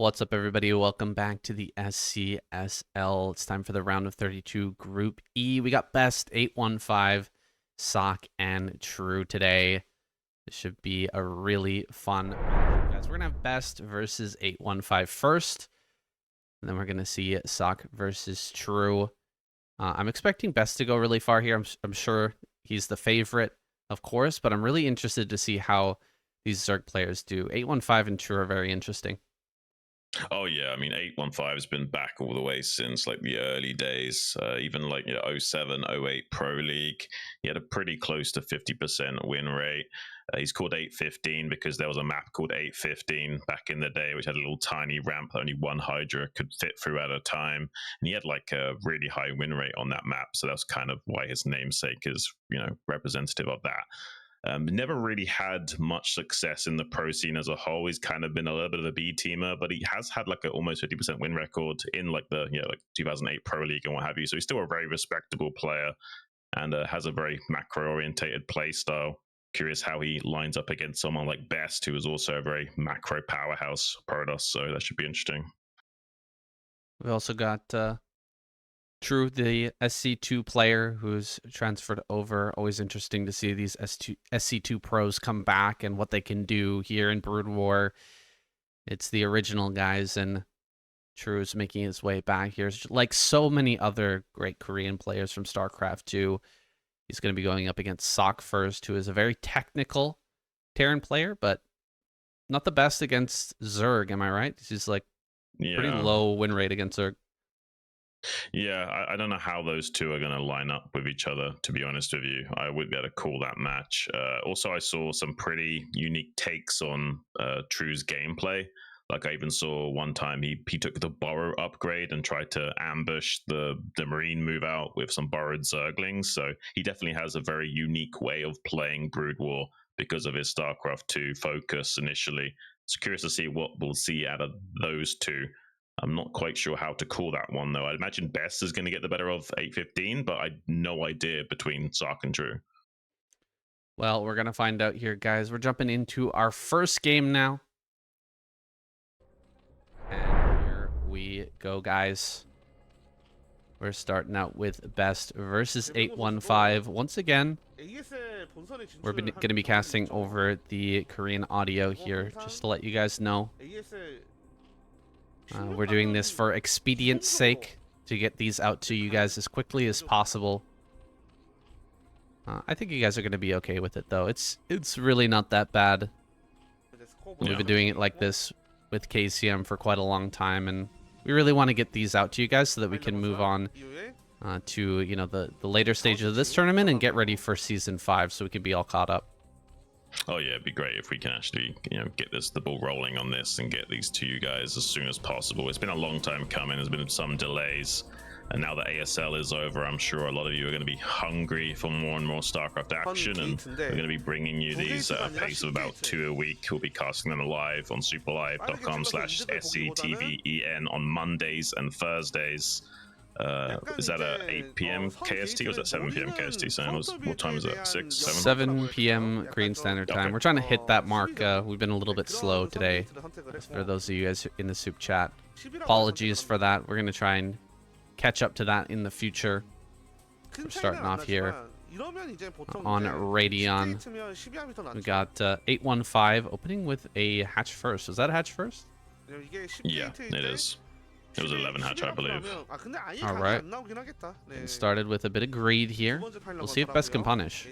What's up, everybody? Welcome back to the SCSL. It's time for the round of 32 Group E. We got best 815, Ssak and True today. This should be a really fun match, guys. We're gonna have best versus 815 first, and then we're gonna see Ssak versus True. I'm expecting best to go really far here. I'm sure he's the favorite, of course, but I'm really interested to see how these Zerg players do. 815 and True are very interesting. Oh yeah, I mean 815 has been back all the way since like the early days, even like 07, 08 Pro League. He had a pretty close to 50% win rate. He's called 815 because there was a map called 815 back in the day, which had a little tiny ramp that only one Hydra could fit through at a time, and he had like a really high win rate on that map. So that's kind of why his namesake is representative of that. Never really had much success in the pro scene as a whole. He's kind of been a little bit of a B teamer, but he has had like an almost 50% win record in like the like 2008 Pro League and what have you. So he's still a very respectable player and has a very macro orientated play style. Curious how he lines up against someone like Best, who is also a very macro powerhouse Protoss. So that should be interesting. We also got True, the SC2 player who's transferred over. Always interesting to see these SC2 pros come back and what they can do here in Broodwar. It's the original guys, and True is making his way back here. Like so many other great Korean players from StarCraft 2, he's going to be going up against Ssak first, who is a very technical Terran player, but not the best against Zerg, am I right? He's like pretty low win rate against Zerg. Yeah, I don't know how those two are going to line up with each other, to be honest with you. I would be able to call that match. Also, I saw some pretty unique takes on True's gameplay. Like I even saw one time he took the Burrow upgrade and tried to ambush the Marine move out with some borrowed Zerglings. So he definitely has a very unique way of playing Broodwar because of his StarCraft 2 focus initially. So curious to see what we'll see out of those two. I'm not quite sure how to call that one, though. I imagine Best is going to get the better of 815, but I had no idea between Ssak and True. Well, we're going to find out here, guys. We're jumping into our first game now. And here we go, guys. We're starting out with Best versus 815. Once again, we're going to be casting over the Korean audio here, just to let you guys know. We're doing this for expedience sake, to get these out to you guys as quickly as possible. I think you guys are going to be okay with it, though. It's really not that bad. We've been doing it like this with KCM for quite a long time, and we really want to get these out to you guys so that we can move on to the later stages of this tournament and get ready for Season 5 so we can be all caught up. Oh yeah, it'd be great if we can actually, get the ball rolling on this and get these to you guys as soon as possible. It's been a long time coming. There's been some delays, and now that ASL is over, I'm sure a lot of you are going to be hungry for more and more StarCraft action, and we're going to be bringing you these at a pace of about 2 a week. We'll be casting them live on superlive.com/SCTVEN on Mondays and Thursdays. Is that at 8 p.m. KST or is that 7 p.m. KST? So what time is that? 6, 7? 7 p.m. Korean Standard Time. Okay. We're trying to hit that mark. We've been a little bit slow today. For those of you guys in the soup chat, apologies for that. We're going to try and catch up to that in the future. We're starting off here on Radeon. We got 815 opening with a hatch first. Was that a hatch first? Yeah, it is. It was 11 hatch, I believe. All right. Started with a bit of greed here. We'll see if Best can punish.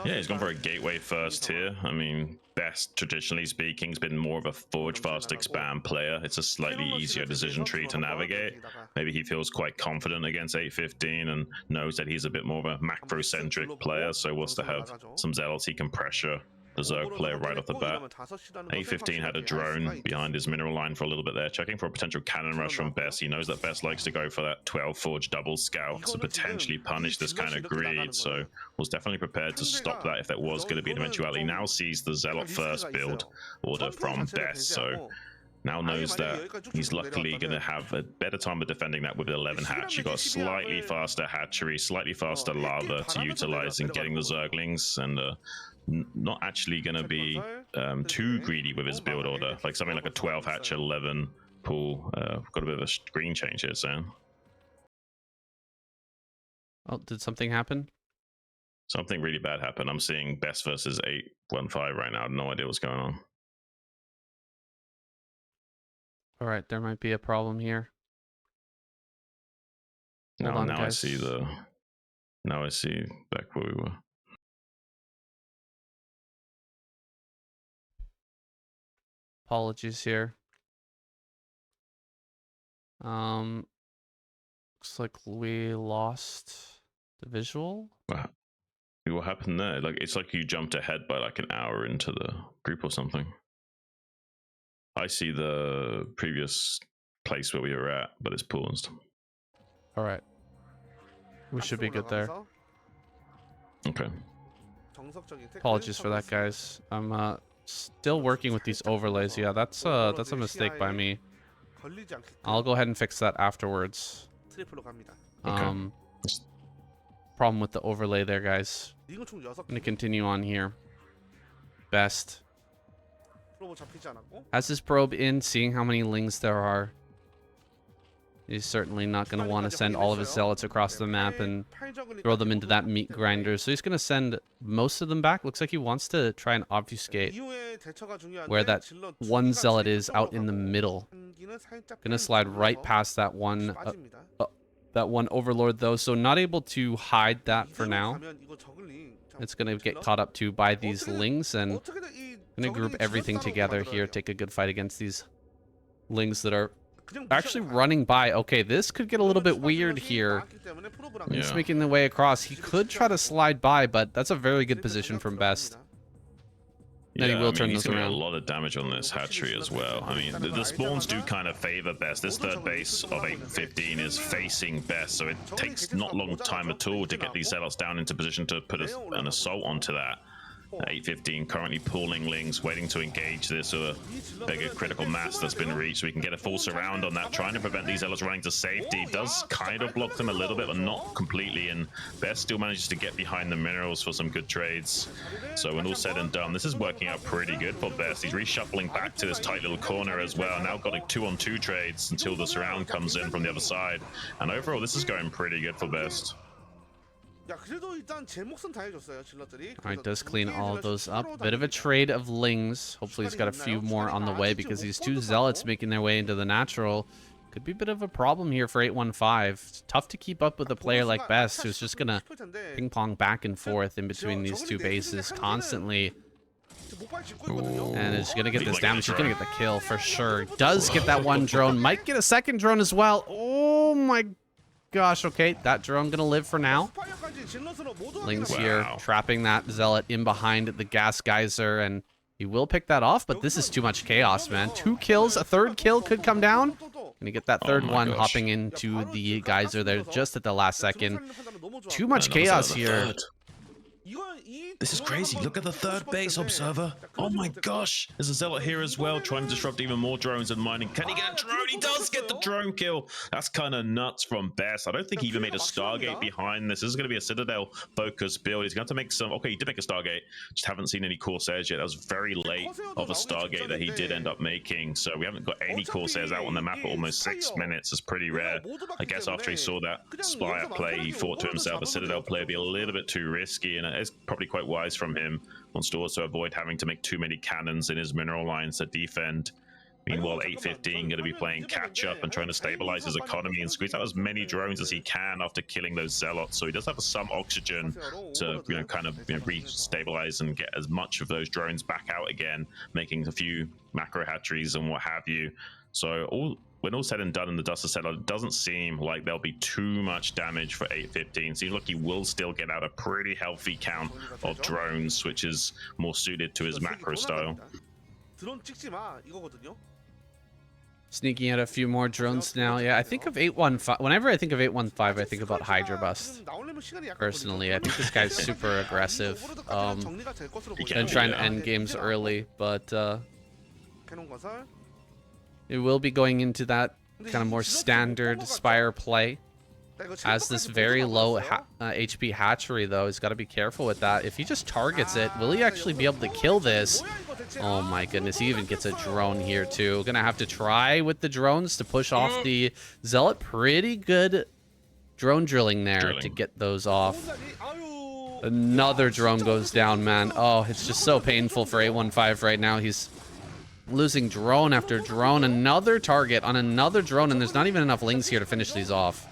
Yeah, he's gone for a gateway first here. I mean, Best, traditionally speaking, has been more of a forge fast expand player. It's a slightly easier decision tree to navigate. Maybe he feels quite confident against 815 and knows that he's a bit more of a macro-centric player, so wants to have some zealots he can pressure the Zerg player right off the bat. 815 had a drone behind his mineral line for a little bit there, checking for a potential cannon rush from Best. He knows that Best likes to go for that 12 forge double scout to potentially punish this kind of greed, so was definitely prepared to stop that if that was going to be an eventuality. Now sees the Zealot first build order from Best, so now knows that he's luckily going to have a better time of defending that with 11 hatch. You got slightly faster hatchery, slightly faster lava to utilize in getting the Zerglings, and not actually going to be too greedy with his build order. Like something like a 12 hatch, 11 pool. Got a bit of a screen change here, Sam. Oh, did something happen? Something really bad happened. I'm seeing Best versus 815 right now. I have no idea what's going on. All right, there might be a problem here. Hold on, now guys. Now I see back where we were. Apologies here. Looks like we lost the visual. What happened there? Like it's like you jumped ahead by like an hour into the group or something. I see the previous place where we were at, but it's paused. All right. We should be good there. Okay. Apologies for that, guys. I'm still working with these overlays. Yeah, that's a mistake by me. I'll go ahead and fix that afterwards. Okay. Problem with the overlay there, guys. I'm gonna continue on here. Best has his probe in, seeing how many lings there are. He's certainly not going to want to send all of his zealots across the map and throw them into that meat grinder. So he's going to send most of them back. Looks like he wants to try and obfuscate where that one zealot is out in the middle. Going to slide right past that one overlord though. So not able to hide that for now. It's going to get caught up to by these lings, and going to group everything together here. Take a good fight against these lings that are actually running by. Okay, this could get a little bit weird here. He's making the way across. He could try to slide by, but that's a very good position from Best. Then he will turn he's those doing around. A lot of damage on this hatchery as well. I mean, the spawns do kind of favor Best. This third base of 815 is facing Best, so it takes not long time at all to get these zealots down into position to put an assault onto that. 815 currently pulling lings, waiting to engage this with a bigger critical mass that's been reached. So we can get a full surround on that, trying to prevent these zealots running to safety. Does kind of block them a little bit, but not completely. And Best still manages to get behind the minerals for some good trades. So when all said and done, this is working out pretty good for Best. He's reshuffling back to this tight little corner as well. Now got like 2-on-2 trades until the surround comes in from the other side. And overall, this is going pretty good for Best. Alright, does clean all of those up. Bit of a trade of lings. Hopefully he's got a few more on the way, because these two zealots making their way into the natural could be a bit of a problem here for 815. It's tough to keep up with a player like Best, who's just gonna ping pong back and forth in between these two bases constantly. And is gonna get this damage. He's gonna get the kill for sure. Does get that one drone. Might get a second drone as well. Oh my gosh. Okay, that drone gonna live for now. Lings here trapping that zealot in behind the gas geyser, and he will pick that off, but this is too much chaos, man. 2 kills, a third kill could come down. Gonna get that third one hopping into the geyser there just at the last second. Too much chaos here. This is crazy. Look at the third base observer. Oh my gosh. There's a zealot here as well, trying to disrupt even more drones and mining. Can he get a drone? He does get the drone kill. That's kind of nuts from Best. I don't think he even made a Stargate behind this. This is going to be a Citadel focused build. He's going to have to make some... Okay, he did make a Stargate. Just haven't seen any Corsairs yet. That was very late of a Stargate that he did end up making. So we haven't got any Corsairs out on the map at almost 6 minutes. It's pretty rare. I guess after he saw that Spire play, he thought to himself, a Citadel play would be a little bit too risky, and it's probably quite wise from him. Wants to also avoid having to make too many cannons in his mineral lines to defend. Meanwhile, 815 going to be playing catch up and trying to stabilize his economy and squeeze out as many drones as he can after killing those zealots. So he does have some oxygen to re-stabilize and get as much of those drones back out again, making a few macro hatcheries and what have you. So when all said and done and the dust is settled, it doesn't seem like there'll be too much damage for 815. Seems like he will still get out a pretty healthy count of drones, which is more suited to his macro style. Sneaking out a few more drones now. Yeah, I think of 815. Whenever I think of 815, I think about Hydra Bust. Personally, I think this guy's super aggressive. And trying to end games early, but it will be going into that kind of more standard Spire play. Has this very low HP hatchery, though. He's got to be careful with that. If he just targets it, will he actually be able to kill this? Oh my goodness, he even gets a drone here too. Gonna have to try with the drones to push off the Zealot. Pretty good drone drilling there to get those off. Another drone goes down, man. Oh, it's just so painful for 815 right now. He's losing drone after drone. Another target on another drone, and there's not even enough lings here to finish these off.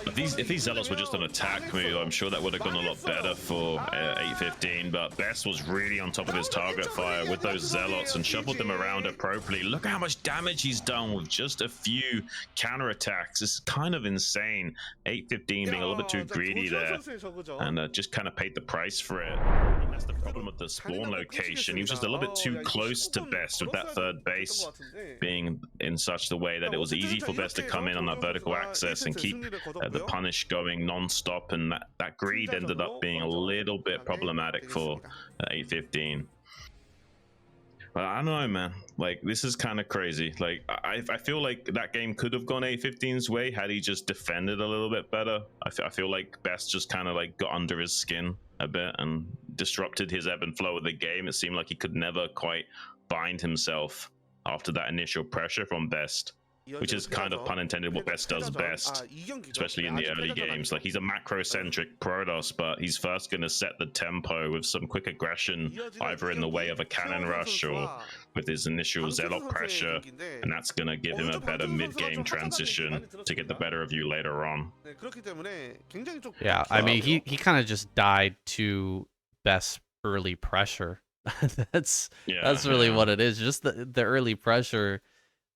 If these Zealots were just an attack move, I'm sure that would have gone a lot better for 815, but Best was really on top of his target fire with those Zealots and shuffled them around appropriately. Look at how much damage he's done with just a few counterattacks. It's kind of insane. 815 being a little bit too greedy there and just kind of paid the price for it. And that's the problem with the spawn location. He was just a little bit too close to Best with that third base being in such the way that it was easy for Best to come in on that vertical access and keep the punish going non-stop, and that greed ended up being a little bit problematic for 815. But I don't know, man. Like, this is kind of crazy. Like, I feel like that game could have gone 815's way had he just defended a little bit better. I feel like Best just kind of like got under his skin a bit and disrupted his ebb and flow of the game. It seemed like he could never quite bind himself after that initial pressure from Best, which is kind of pun intended what Best does best, especially in the early games. Like, he's a macro-centric Protoss, but he's first going to set the tempo with some quick aggression, either in the way of a cannon rush or with his initial Zealot pressure, and that's going to give him a better mid-game transition to get the better of you later on. Yeah, I mean, he kind of just died to Best's early pressure. that's really what it is, just the early pressure.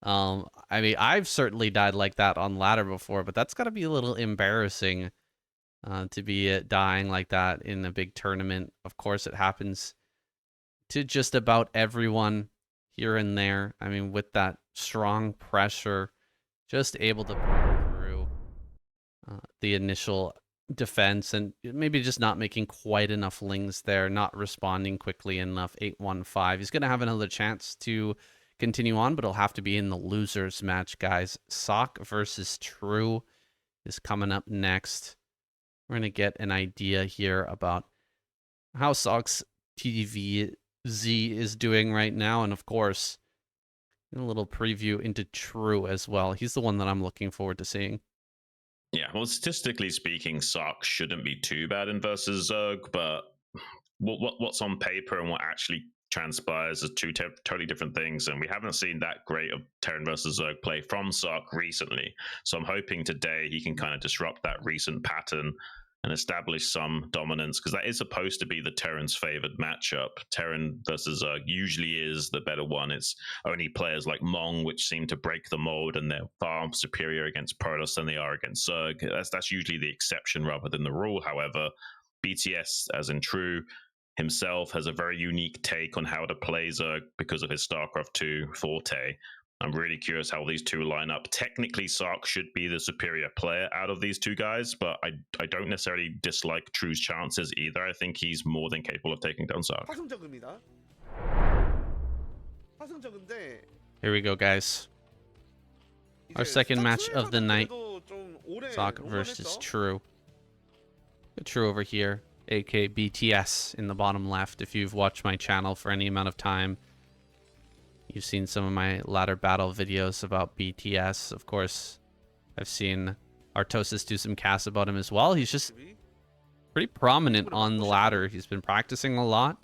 I mean, I've certainly died like that on ladder before, but that's got to be a little embarrassing to be dying like that in a big tournament. Of course, it happens to just about everyone here and there. I mean, with that strong pressure, just able to pull through the initial defense and maybe just not making quite enough lings there, not responding quickly enough. 815. He's going to have another chance to continue on, but it'll have to be in the losers match, guys. Ssak versus True is coming up next. We're going to get an idea here about how Sakk's TVZ is doing right now, and of course, a little preview into True as well. He's the one that I'm looking forward to seeing. Yeah, well, statistically speaking, Ssak shouldn't be too bad in versus Zerg, but what's on paper and what actually transpires are two totally different things, and we haven't seen that great of Terran versus Zerg play from Ssak recently. So I'm hoping today he can kind of disrupt that recent pattern and establish some dominance, because that is supposed to be the Terran's favored matchup. Terran versus Zerg usually is the better one. It's only players like Mong which seem to break the mold, and they're far superior against Protoss than they are against Zerg. That's usually the exception rather than the rule. However, BTS, as in True, himself has a very unique take on how to play Zerg because of his StarCraft 2 forte. I'm really curious how these two line up. Technically, Ssak should be the superior player out of these two guys, but I don't necessarily dislike True's chances either. I think he's more than capable of taking down Ssak. Here we go, guys. Our second match of the night. Ssak versus True. True over here, aka BTS in the bottom left. If you've watched my channel for any amount of time, you've seen some of my ladder battle videos about BTS. Of course, I've seen Artosis do some casts about him as well. He's just pretty prominent on the ladder. He's been practicing a lot.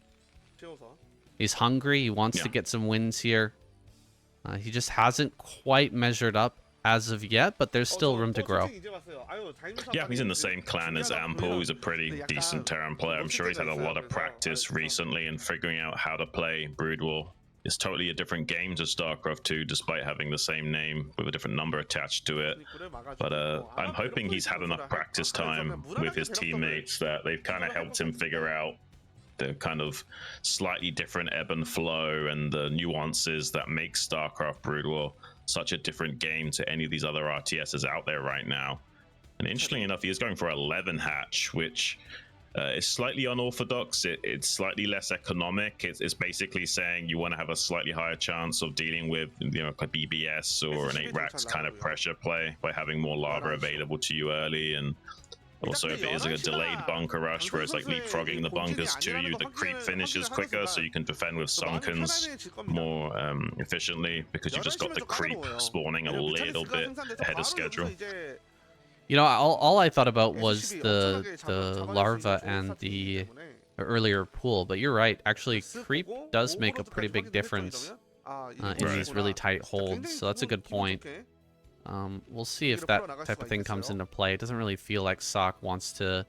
He's hungry. He wants to get some wins here. He just hasn't quite measured up as of yet, but there's still room to grow. Yeah, he's in the same clan as Ample. He's a pretty decent Terran player. I'm sure he's had a lot of practice recently in figuring out how to play Broodwar. It's totally a different game to StarCraft 2, despite having the same name with a different number attached to it. But I'm hoping he's had enough practice time with his teammates that they've kind of helped him figure out the kind of slightly different ebb and flow and the nuances that make StarCraft Broodwar such a different game to any of these other RTSs out there right now. And interestingly enough, he is going for 11 hatch, which It's slightly unorthodox. It's slightly less economic. It's basically saying you want to have a slightly higher chance of dealing with, you know, like BBS or an 8 racks kind of pressure play by having more lava available to you early. And also, if it is like a delayed bunker rush where it's like leapfrogging the bunkers to you, the creep finishes quicker, so you can defend with sunkens more efficiently because you've just got the creep spawning a little bit ahead of schedule. You know, all I thought about was the larva and the earlier pool, but you're right. Actually, creep does make a pretty big difference in these really tight holds, so that's a good point. We'll see if that type of thing comes into play. It doesn't really feel like Ssak wants to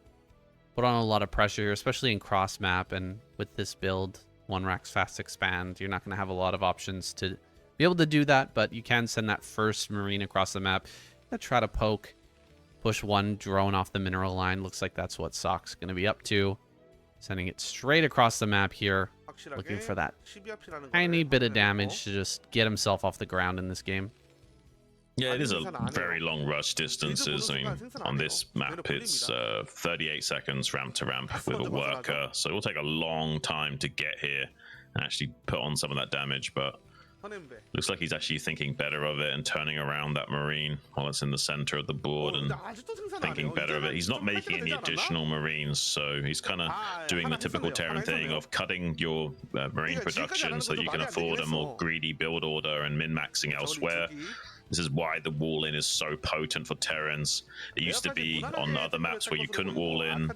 put on a lot of pressure, especially in cross map, and with this build, 1 racks fast expand, you're not going to have a lot of options to be able to do that, but you can send that first Marine across the map. Try to poke. Push 1 drone off the mineral line. Looks like that's what Sakk's going to be up to. Sending it straight across the map here. Looking for that tiny bit of damage to just get himself off the ground in this game. Yeah, it is a very long rush distances. I mean, on this map, it's 38 seconds ramp to ramp with a worker. So it will take a long time to get here and actually put on some of that damage. But looks like he's actually thinking better of it and turning around that Marine while it's in the center of the board and thinking better of it. He's not making any additional Marines, so he's kind of doing the typical Terran thing of cutting your Marine production so that you can afford a more greedy build order and min-maxing elsewhere. This is why the wall in is so potent for Terrans. It used to be on other maps where you couldn't wall in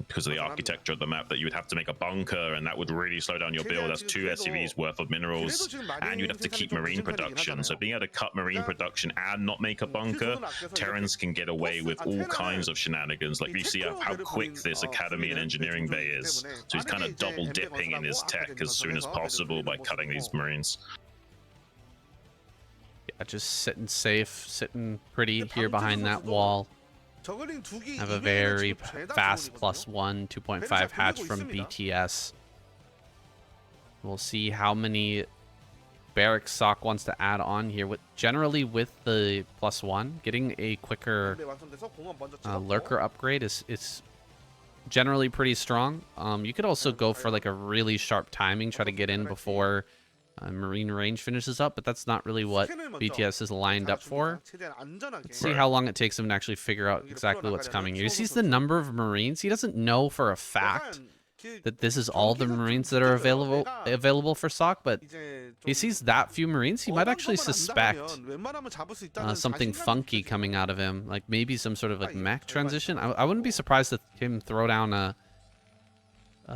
because of the architecture of the map that you would have to make a bunker, and that would really slow down your build. That's 2 SCVs worth of minerals, and you'd have to keep Marine production. So being able to cut Marine production and not make a bunker, Terrans can get away with all kinds of shenanigans. Like you see how quick this Academy and Engineering Bay is. So he's kind of double dipping in his tech as soon as possible by cutting these Marines. Just sitting safe, sitting pretty here behind that wall. Have a very fast +1, 2.5 hatch from BTS. We'll see how many barracks Ssak wants to add on here. Generally with the +1, getting a quicker lurker upgrade is generally pretty strong. You could also go for like a really sharp timing, try to get in before Marine range finishes up, but that's not really what BTS is lined up for. Let's see how long it takes him to actually figure out exactly what's coming here. He sees the number of Marines. He doesn't know for a fact that this is all the Marines that are available for Ssak, but he sees that few Marines. He might actually suspect something funky coming out of him, like maybe some sort of like mech transition. I wouldn't be surprised to him throw down a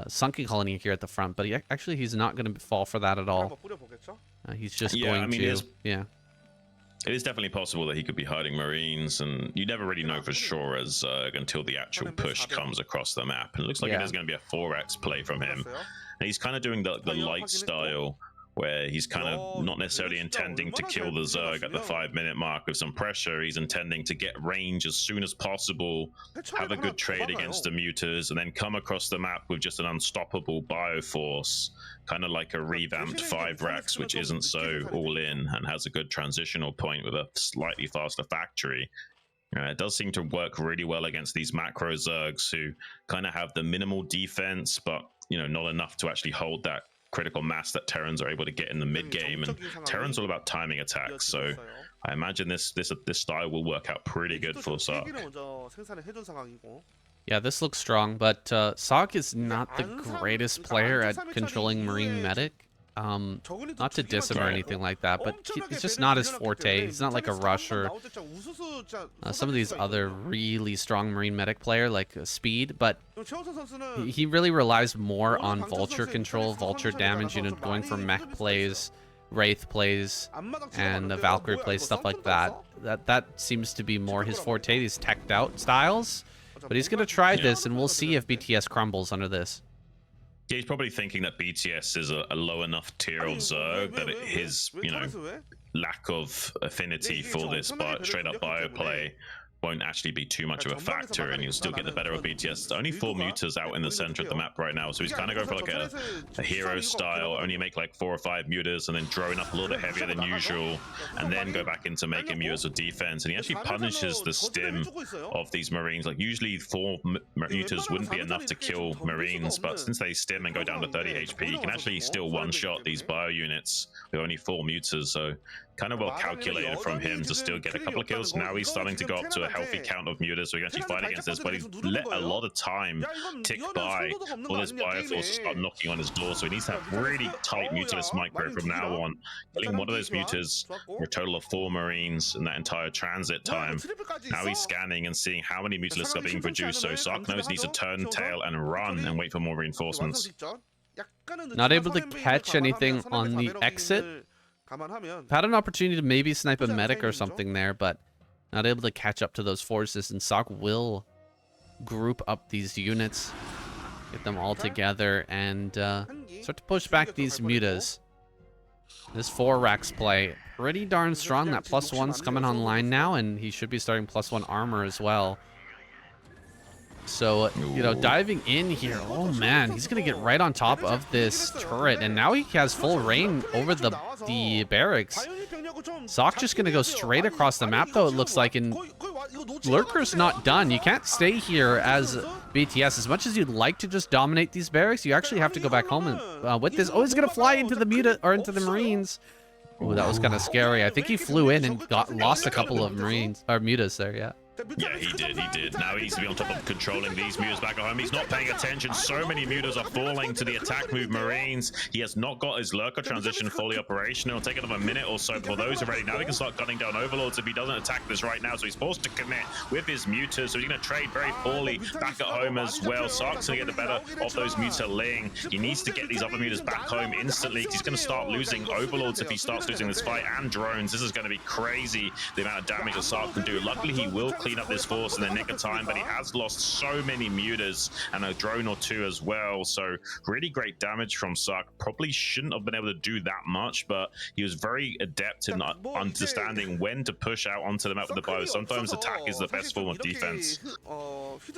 sunken colony here at the front, but he's not going to fall for that at all. He's just going to... It is definitely possible that he could be hiding Marines, and you never really know for sure as until the actual push comes across the map. And it looks like it is going to be a 4x play from him. And he's kind of doing the light style, where he's kind of not necessarily intending to kill the Zerg at the 5-minute mark with some pressure. He's intending to get range as soon as possible, have a good trade against the Mutas, and then come across the map with just an unstoppable bioforce, kind of like a revamped 5 racks, which isn't so all in and has a good transitional point with a slightly faster factory. It does seem to work really well against these macro Zergs who kind of have the minimal defense, but not enough to actually hold that critical mass that Terrans are able to get in the mid game. And Terran's all about timing attacks, so I imagine this style will work out pretty good for Ssak. Yeah, this looks strong, but Ssak is not the greatest player at controlling Marine Medic. Not to diss him or anything like that, but it's just not his forte. He's not like a rusher. Some of these other really strong Marine Medic player, like Speed, but he really relies more on Vulture control, Vulture damage, going for mech plays, Wraith plays, and Valkyrie plays, stuff like that. That seems to be more his forte, these teched out styles. But he's going to try this, and we'll see if BTS crumbles under this. Yeah, he's probably thinking that BTS is a low enough tier of Zerg that his, lack of affinity for this straight up bio play won't actually be too much of a factor, and you'll still get the better of BTS. Only 4 mutas out in the center of the map right now, so he's kind of going for like a hero style, only make like 4 or 5 mutas, and then drone up a little bit heavier than usual, and then go back into making mutas with defense. And he actually punishes the stim of these Marines. Like usually 4 mutas wouldn't be enough to kill Marines, but since they stim and go down to 30 HP, you can actually still one-shot these bio units with only 4 mutas, so kind of well calculated from him to still get a couple of kills. Now he's starting to go up to a healthy count of mutas, so he can actually fight against this, but he's let a lot of time tick by for this bioforce to start knocking on his door, so he needs to have really tight mutalist micro from now on. Killing one of those mutas for a total of 4 Marines in that entire transit time. Now he's scanning and seeing how many mutalists are being produced, so Ssak knows he needs to turn tail and run and wait for more reinforcements. Not able to catch anything on the exit. Had an opportunity to maybe snipe a medic or something there, but not able to catch up to those forces, and Ssak will group up these units, get them all together, and start to push back these mutas. This 4 racks play pretty darn strong. That +1's coming online now, and he should be starting +1 armor as well. So, you know, diving in here, oh man, he's going to get right on top of this turret, and now he has full reign over the barracks. Ssak just going to go straight across the map, though, it looks like, and Lurker's not done. You can't stay here as BTS. As much as you'd like to just dominate these barracks, you actually have to go back home and, with this. Oh, he's going to fly into the Marines. Oh, that was kind of scary. I think he flew in and lost a couple of Marines, or mutas there, yeah. Yeah, he did. Now he needs to be on top of controlling these mutas back at home. He's not paying attention. So many mutas are falling to the attack move Marines. He has not got his lurker transition fully operational. It'll take another minute or so before those are ready. Now he can start gunning down overlords if he doesn't attack this right now. So he's forced to commit with his mutas. So he's going to trade very poorly back at home as well. Sark's going to get the better of those muta ling. He needs to get these other mutas back home instantly, because he's going to start losing overlords if he starts losing this fight, and drones. This is going to be crazy, the amount of damage that Sark can do. Luckily, he will clean up this force in the nick of time, but he has lost so many mutas and a drone or 2 as well. So really great damage from Ssak. Probably shouldn't have been able to do that much, but he was very adept in understanding when to push out onto the map with the bio. Sometimes attack is the best form of defense.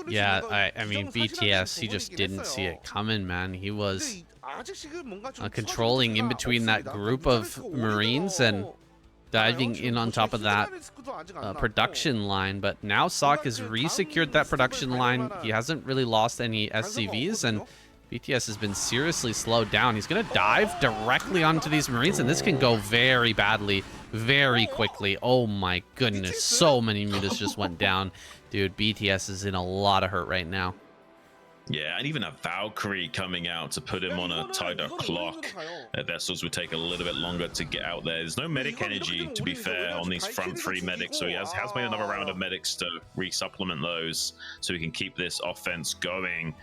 Yeah, I mean, BTS, he just didn't see it coming, man. He was controlling in between that group of Marines and diving in on top of that production line. But now Ssak has resecured that production line. He hasn't really lost any SCVs, and BTS has been seriously slowed down. He's going to dive directly onto these Marines, and this can go very badly, very quickly. Oh my goodness, so many mutas just went down. Dude, BTS is in a lot of hurt right now. Yeah, and even a Valkyrie coming out to put him on a tighter clock. Vessels would take a little bit longer to get out there. There's no medic energy, to be fair, on these front 3 medics, so he has made another round of medics to resupplement those so he can keep this offense going.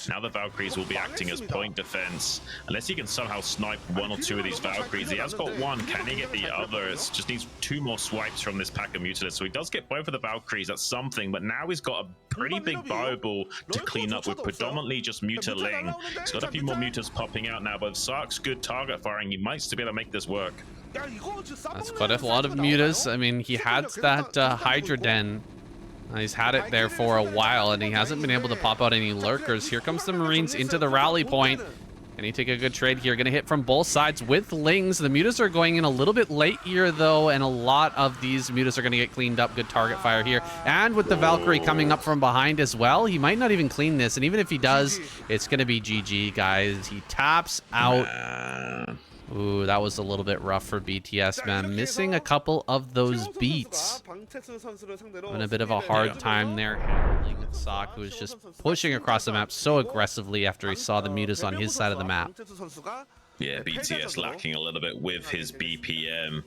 Now the Valkyries will be acting as point defense. Unless he can somehow snipe 1 or 2 of these Valkyries. He has got 1. Can he get the other? It just needs 2 more swipes from this pack of mutalists. So he does get both of the Valkyries. That's something, but now he's got a pretty big bio ball to clean up with predominantly just muta ling. He's got a few more mutas popping out now, but if Sark's good target firing, he might still be able to make this work. That's quite a lot of mutas. I mean, he had that Hydra Den. He's had it there for a while, and he hasn't been able to pop out any lurkers. Here comes the Marines into the rally point. Can he take a good trade here? Going to hit from both sides with lings. The mutas are going in a little bit late here, though, and a lot of these mutas are going to get cleaned up. Good target fire here. And with the Valkyrie coming up from behind as well, he might not even clean this. And even if he does, it's going to be GG, guys. He taps out. Ooh, that was a little bit rough for BTS, man. Missing a couple of those beats. Having a bit of a hard time there handling Ssak, who was just pushing across the map so aggressively after he saw the mutas on his side of the map. Yeah, BTS lacking a little bit with his BPM.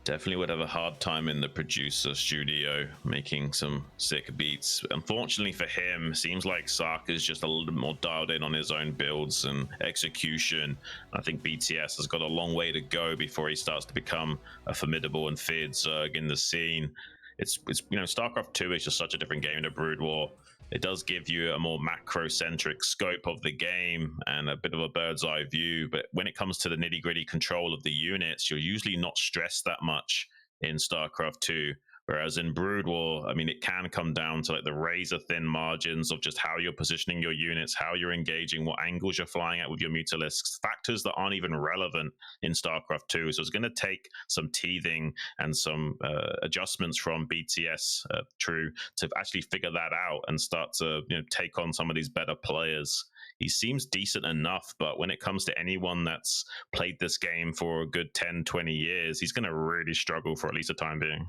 Definitely would have a hard time in the producer studio making some sick beats. Unfortunately for him, seems like Ssak is just a little bit more dialed in on his own builds and execution. I think BTS has got a long way to go before he starts to become a formidable and feared Zerg in the scene. It's you know, StarCraft 2 is just such a different game to Broodwar. It does give you a more macro-centric scope of the game and a bit of a bird's eye view, but when it comes to the nitty-gritty control of the units, you're usually not stressed that much in StarCraft 2. Whereas in Brood War, I mean, it can come down to like the razor thin margins of just how you're positioning your units, how you're engaging, what angles you're flying at with your Mutalisks, factors that aren't even relevant in StarCraft 2. So it's going to take some teething and some adjustments from BTS True to actually figure that out and start to take on some of these better players. He seems decent enough, but when it comes to anyone that's played this game for a good 10, 20 years, he's going to really struggle for at least a time being.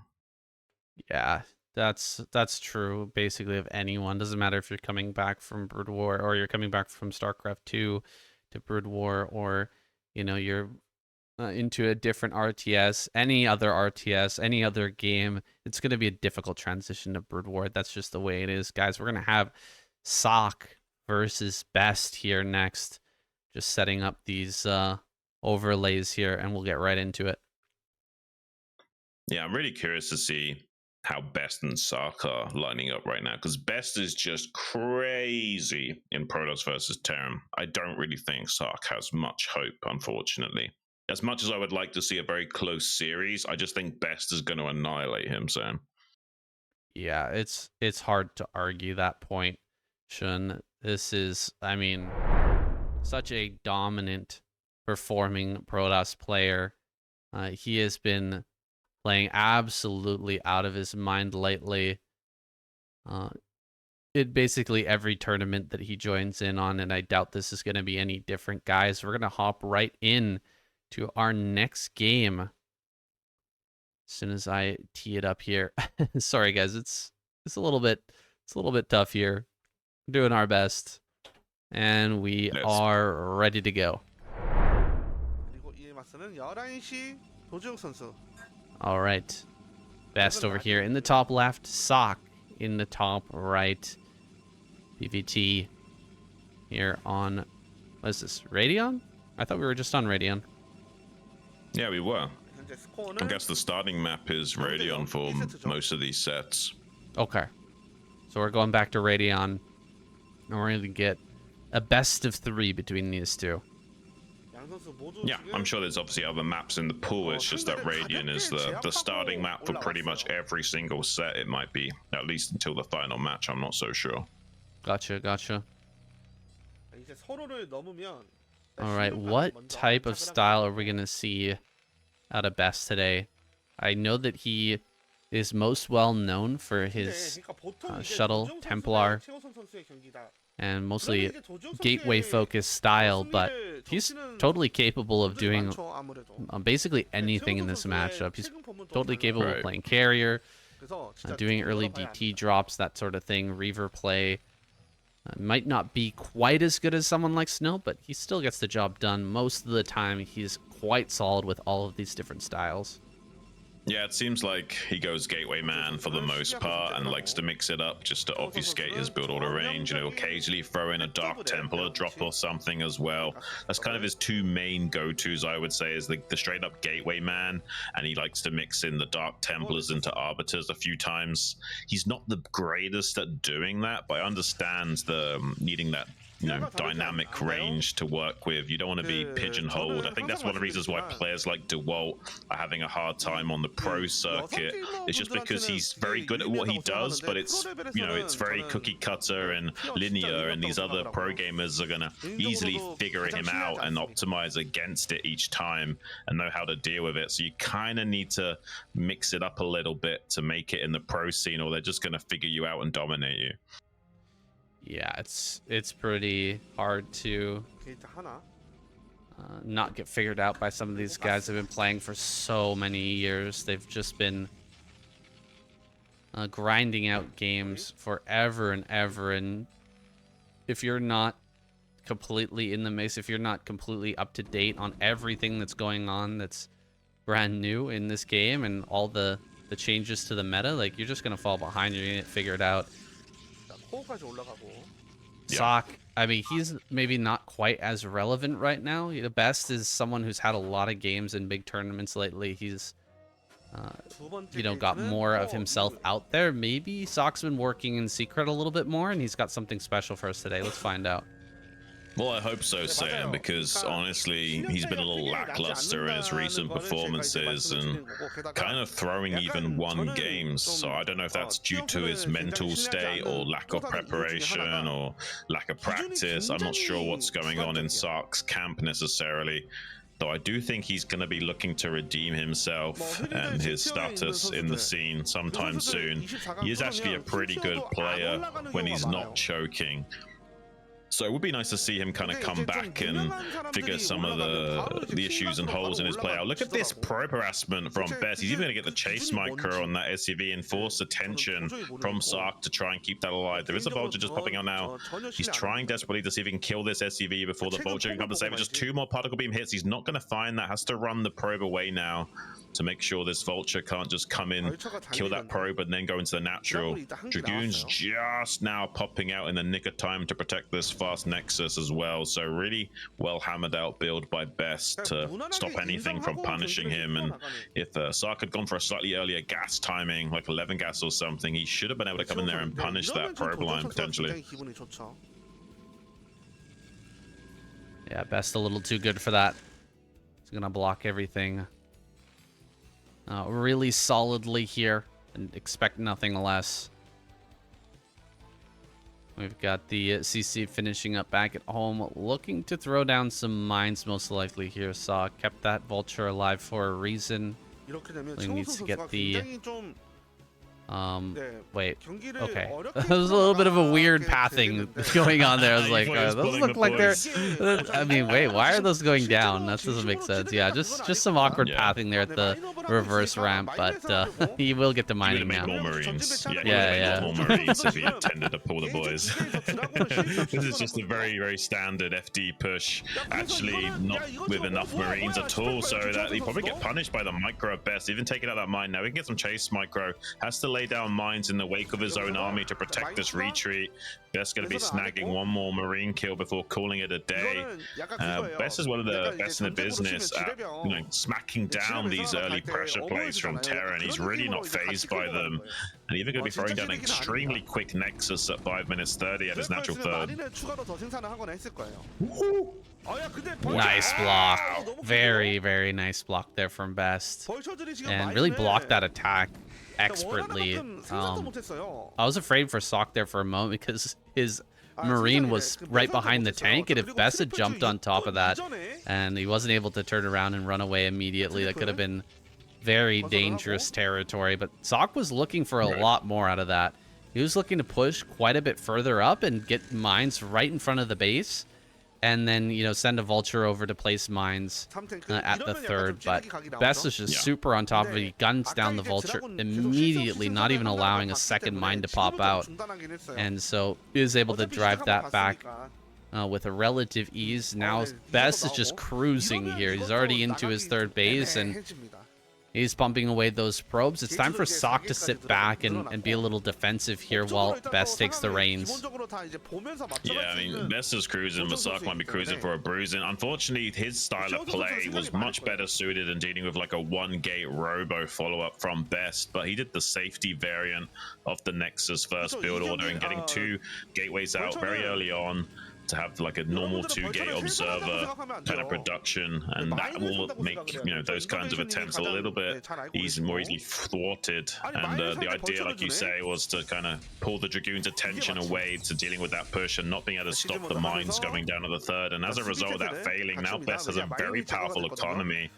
Yeah, that's true. Basically, of anyone, doesn't matter if you're coming back from Brood War or you're coming back from StarCraft 2 to Brood War, or you're into a different RTS, any other RTS, any other game. It's going to be a difficult transition to Brood War. That's just the way it is, guys. We're going to have Ssak versus Best here next. Just setting up these overlays here, and we'll get right into it. Yeah, I'm really curious to see how Best and Ssak are lining up right now, because Best is just crazy in Protoss versus Terran. I don't really think Ssak has much hope, unfortunately. As much as I would like to see a very close series, I just think Best is going to annihilate him, Sam. Yeah, it's hard to argue that point, Xun. This is, I mean, such a dominant performing Protoss player. He has been playing absolutely out of his mind lately. In basically every tournament that he joins in on, and I doubt this is going to be any different, guys. We're going to hop right in to our next game as soon as I tee it up here. Sorry, guys, it's a little bit tough here. We're doing our best, and we are ready to go. All right, Best over here in the top left, Ssak in the top right. PVT here on, what is this, Radeon? I thought we were just on Radeon. Yeah, we were. I guess the starting map is Radeon for most of these sets. Okay, so we're going back to Radeon, and we're going to get a best of 3 between these two. Yeah, I'm sure there's obviously other maps in the pool. It's just that Radiant is the starting map for pretty much every single set. It might be, at least until the final match. I'm not so sure. Gotcha. All right, what type of style are we going to see out of Best today? I know that he is most well known for his shuttle Templar and mostly gateway focused style, but he's totally capable of doing basically anything in this matchup. He's totally capable of playing carrier, doing early DT drops, that sort of thing, Reaver play. Might not be quite as good as someone like Snow, but he still gets the job done. Most of the time, he's quite solid with all of these different styles. Yeah, it seems like he goes gateway man for the most part and likes to mix it up just to obfuscate his build order range. Occasionally throw in a Dark Templar drop or something as well. That's kind of his two main go-tos, I would say, is the straight up gateway man, and he likes to mix in the Dark Templars into Arbiters a few times. He's not the greatest at doing that, but I understand the needing that dynamic range to work with. You don't want to be pigeonholed. I think that's one of the reasons why players like DeWalt are having a hard time on the pro circuit. It's just because he's very good at what he does, but it's it's very cookie cutter and linear, and these other pro gamers are gonna easily figure him out and optimize against it each time and know how to deal with it. So you kind of need to mix it up a little bit to make it in the pro scene, or they're just gonna figure you out and dominate you. Yeah, it's pretty hard to not get figured out by some of these guys that have been playing for so many years. They've just been grinding out games forever and ever, and if you're not completely in the mix, if you're not completely up to date on everything that's going on that's brand new in this game and all the changes to the meta, like, you're just gonna fall behind. You're gonna get figured out. Ssak, I mean, he's maybe not quite as relevant right now. The Best is someone who's had a lot of games in big tournaments lately. He's got more of himself out there. Maybe Sakk's been working in secret a little bit more, and he's got something special for us today. Let's find out. Well, I hope so, Sam, because honestly, he's been a little lackluster in his recent performances and kind of throwing even one games. So I don't know if that's due to his mental state or lack of preparation or lack of practice. I'm not sure what's going on in Ssak's camp necessarily. Though I do think he's going to be looking to redeem himself and his status in the scene sometime soon. He is actually a pretty good player when he's not choking. So it would be nice to see him kind of come back and figure some of the issues and holes in his play out. Look at this probe harassment from Best. He's even going to get the chase micro on that SCV and force attention from Ssak to try and keep that alive. There is a vulture just popping out now. He's trying desperately to see if he can kill this SCV before the vulture can come to save it. Just 2 more particle beam hits. He's not going to find that. Has to run the probe away now to make sure this vulture can't just come in, kill that probe, and then go into the natural. Dragoon's just now popping out in the nick of time to protect this fast nexus as well. So really well hammered out build by Best to stop anything from punishing him. And if Ssak had gone for a slightly earlier gas timing, like 11 gas or something, he should have been able to come in there and punish that probe line potentially. Yeah, Best a little too good for that. He's gonna block everything really solidly here and expect nothing less. We've got the CC finishing up back at home, looking to throw down some mines most likely here. Ssak kept that vulture alive for a reason. He needs to get the wait, okay. There's a little bit of a weird pathing going on there. I was like, those look like they're I mean, wait, why are those going down? That doesn't make sense. Yeah, just some awkward pathing there at the reverse ramp, but he will get to mining now. More Marines. Yeah. More Marines if he intended to pull the boys. This is just a very, very standard FD push. Actually, not with enough Marines at all, so that he probably get punished by the micro at Best. Even taking out that mine now, we can get some chase micro. Has to lay down mines in the wake of his own army to protect this retreat. Best going to be snagging one more Marine kill before calling it a day. Best is one of the best in the business at smacking down these early pressure plays from Terra, and he's really not phased by them. And even going to be throwing down an extremely quick Nexus at 5 minutes 30 at his natural third. Nice block. Very, very nice block there from Best. And really blocked that attack expertly. I was afraid for Ssak there for a moment because his Marine was right behind the tank, and if Best had jumped on top of that and he wasn't able to turn around and run away immediately, that could have been very dangerous territory. But Ssak was looking for a lot more out of that. He was looking to push quite a bit further up and get mines right in front of the base, and then, send a vulture over to place mines at the third. But Best is just super on top of it. He guns down the vulture immediately, not even allowing a second mine to pop out. And so is able to drive that back with a relative ease. Now Best is just cruising here. He's already into his third base, and he's pumping away those probes. It's time for Ssak to sit back and be a little defensive here while Best takes the reins. Yeah, I mean, Best is cruising, but Ssak might be cruising for a bruising. Unfortunately, his style of play was much better suited in dealing with like a 1-gate robo follow-up from Best, but he did the safety variant of the Nexus first build order and getting 2 gateways out very early on to have like a normal 2-gate observer kind of production, and that will make those kinds of attempts a little bit more easily thwarted. And the idea, like you say, was to kind of pull the Dragoon's attention away to dealing with that push and not being able to stop the mines going down to the third. And as a result of that failing, now Best has a very powerful economy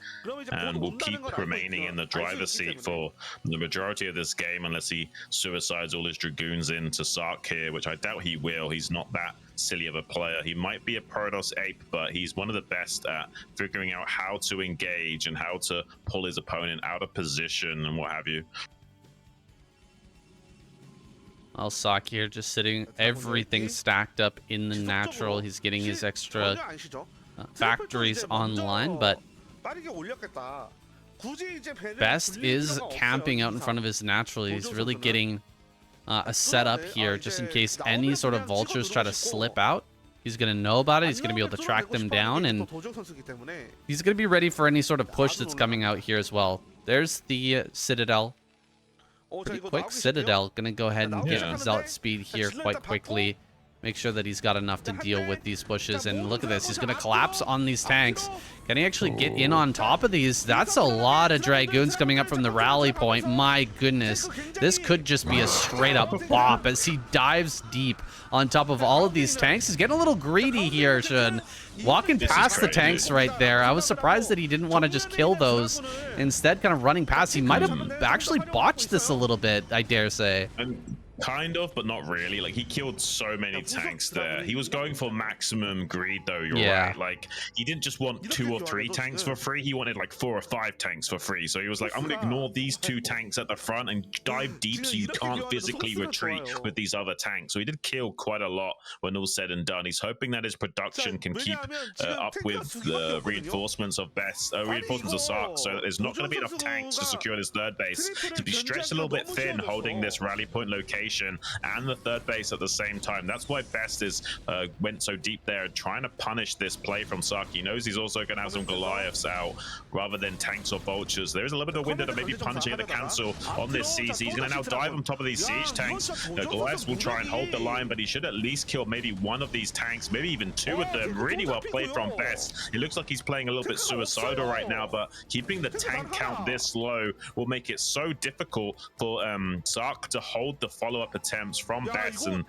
and will keep remaining in the driver's seat for the majority of this game unless he suicides all his Dragoons into Ssak here, which I doubt he will. He's not that silly of a player. He might be a Protoss ape, but he's one of the best at figuring out how to engage and how to pull his opponent out of position and what have you. Well, Ssak here just sitting, everything stacked up in the natural. He's getting his extra factories online, but Best is camping out in front of his natural. He's really getting a setup here just in case any sort of vultures try to slip out. He's going to know about it. He's going to be able to track them down, and he's going to be ready for any sort of push that's coming out here as well. There's the Citadel. Pretty quick Citadel. Going to go ahead and get Zealot speed here quite quickly. make sure that he's got enough to deal with these pushes. And look at this, he's going to collapse on these tanks. Can he actually get in on top of these? That's a lot of Dragoons coming up from the rally point. My goodness, this could just be a straight up bop as he dives deep on top of all of these tanks. He's getting a little greedy here, Xun. Walking past the tanks right there. I was surprised that he didn't want to just kill those. Instead, kind of running past. He might have actually botched this a little bit, I dare say. Kind of, but not really. Like, he killed so many tanks there. He was going for maximum greed, though. You're right. Like, he didn't just want 2 or 3 tanks for free. He wanted like 4 or 5 tanks for free. So he was like, I'm gonna ignore these 2 tanks at the front and dive deep so you can't physically retreat with these other tanks. So he did kill quite a lot when all's said and done. He's hoping that his production can keep up with the reinforcements of reinforcements of Ssak, so that there's not going to be enough tanks to secure this third base. To be stretched a little bit thin, holding this rally point location and the third base at the same time. That's why Best is went so deep there, trying to punish this play from Ssak. He knows he's also going to have some Goliaths out rather than tanks or vultures. There is a little bit of a window to maybe punching at the cancel on this CZ. He's going to now dive on top of these siege tanks. Goliaths will try and hold the line, but he should at least kill maybe 1 of these tanks, maybe even 2 of them. Really well played from Best. It looks like he's playing a little bit suicidal right now, but keeping the tank count this low will make it so difficult for Ssak to hold the follow-up attempts from Best. And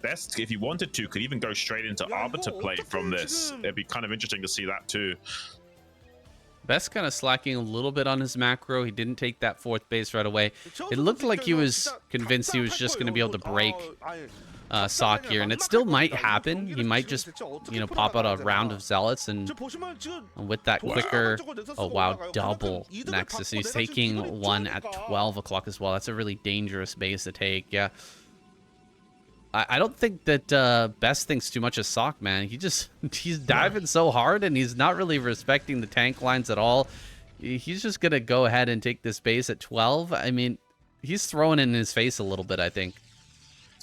Best, if he wanted to, could even go straight into Arbiter play from this. It'd be kind of interesting to see that too. Best kind of slacking a little bit on his macro. He didn't take that 4th base right away. It looked like he was convinced he was just going to be able to break Ssak here, and it still might happen. He might just, you know, pop out a round of Zealots, and with that quicker, oh wow, double Nexus. He's taking 1 at 12 o'clock as well. That's a really dangerous base to take. Yeah, I don't think that Best thinks too much of Ssak, man. He's diving so hard, and he's not really respecting the tank lines at all. He's just gonna go ahead and take this base at 12. I mean, he's throwing it in his face a little bit, I think.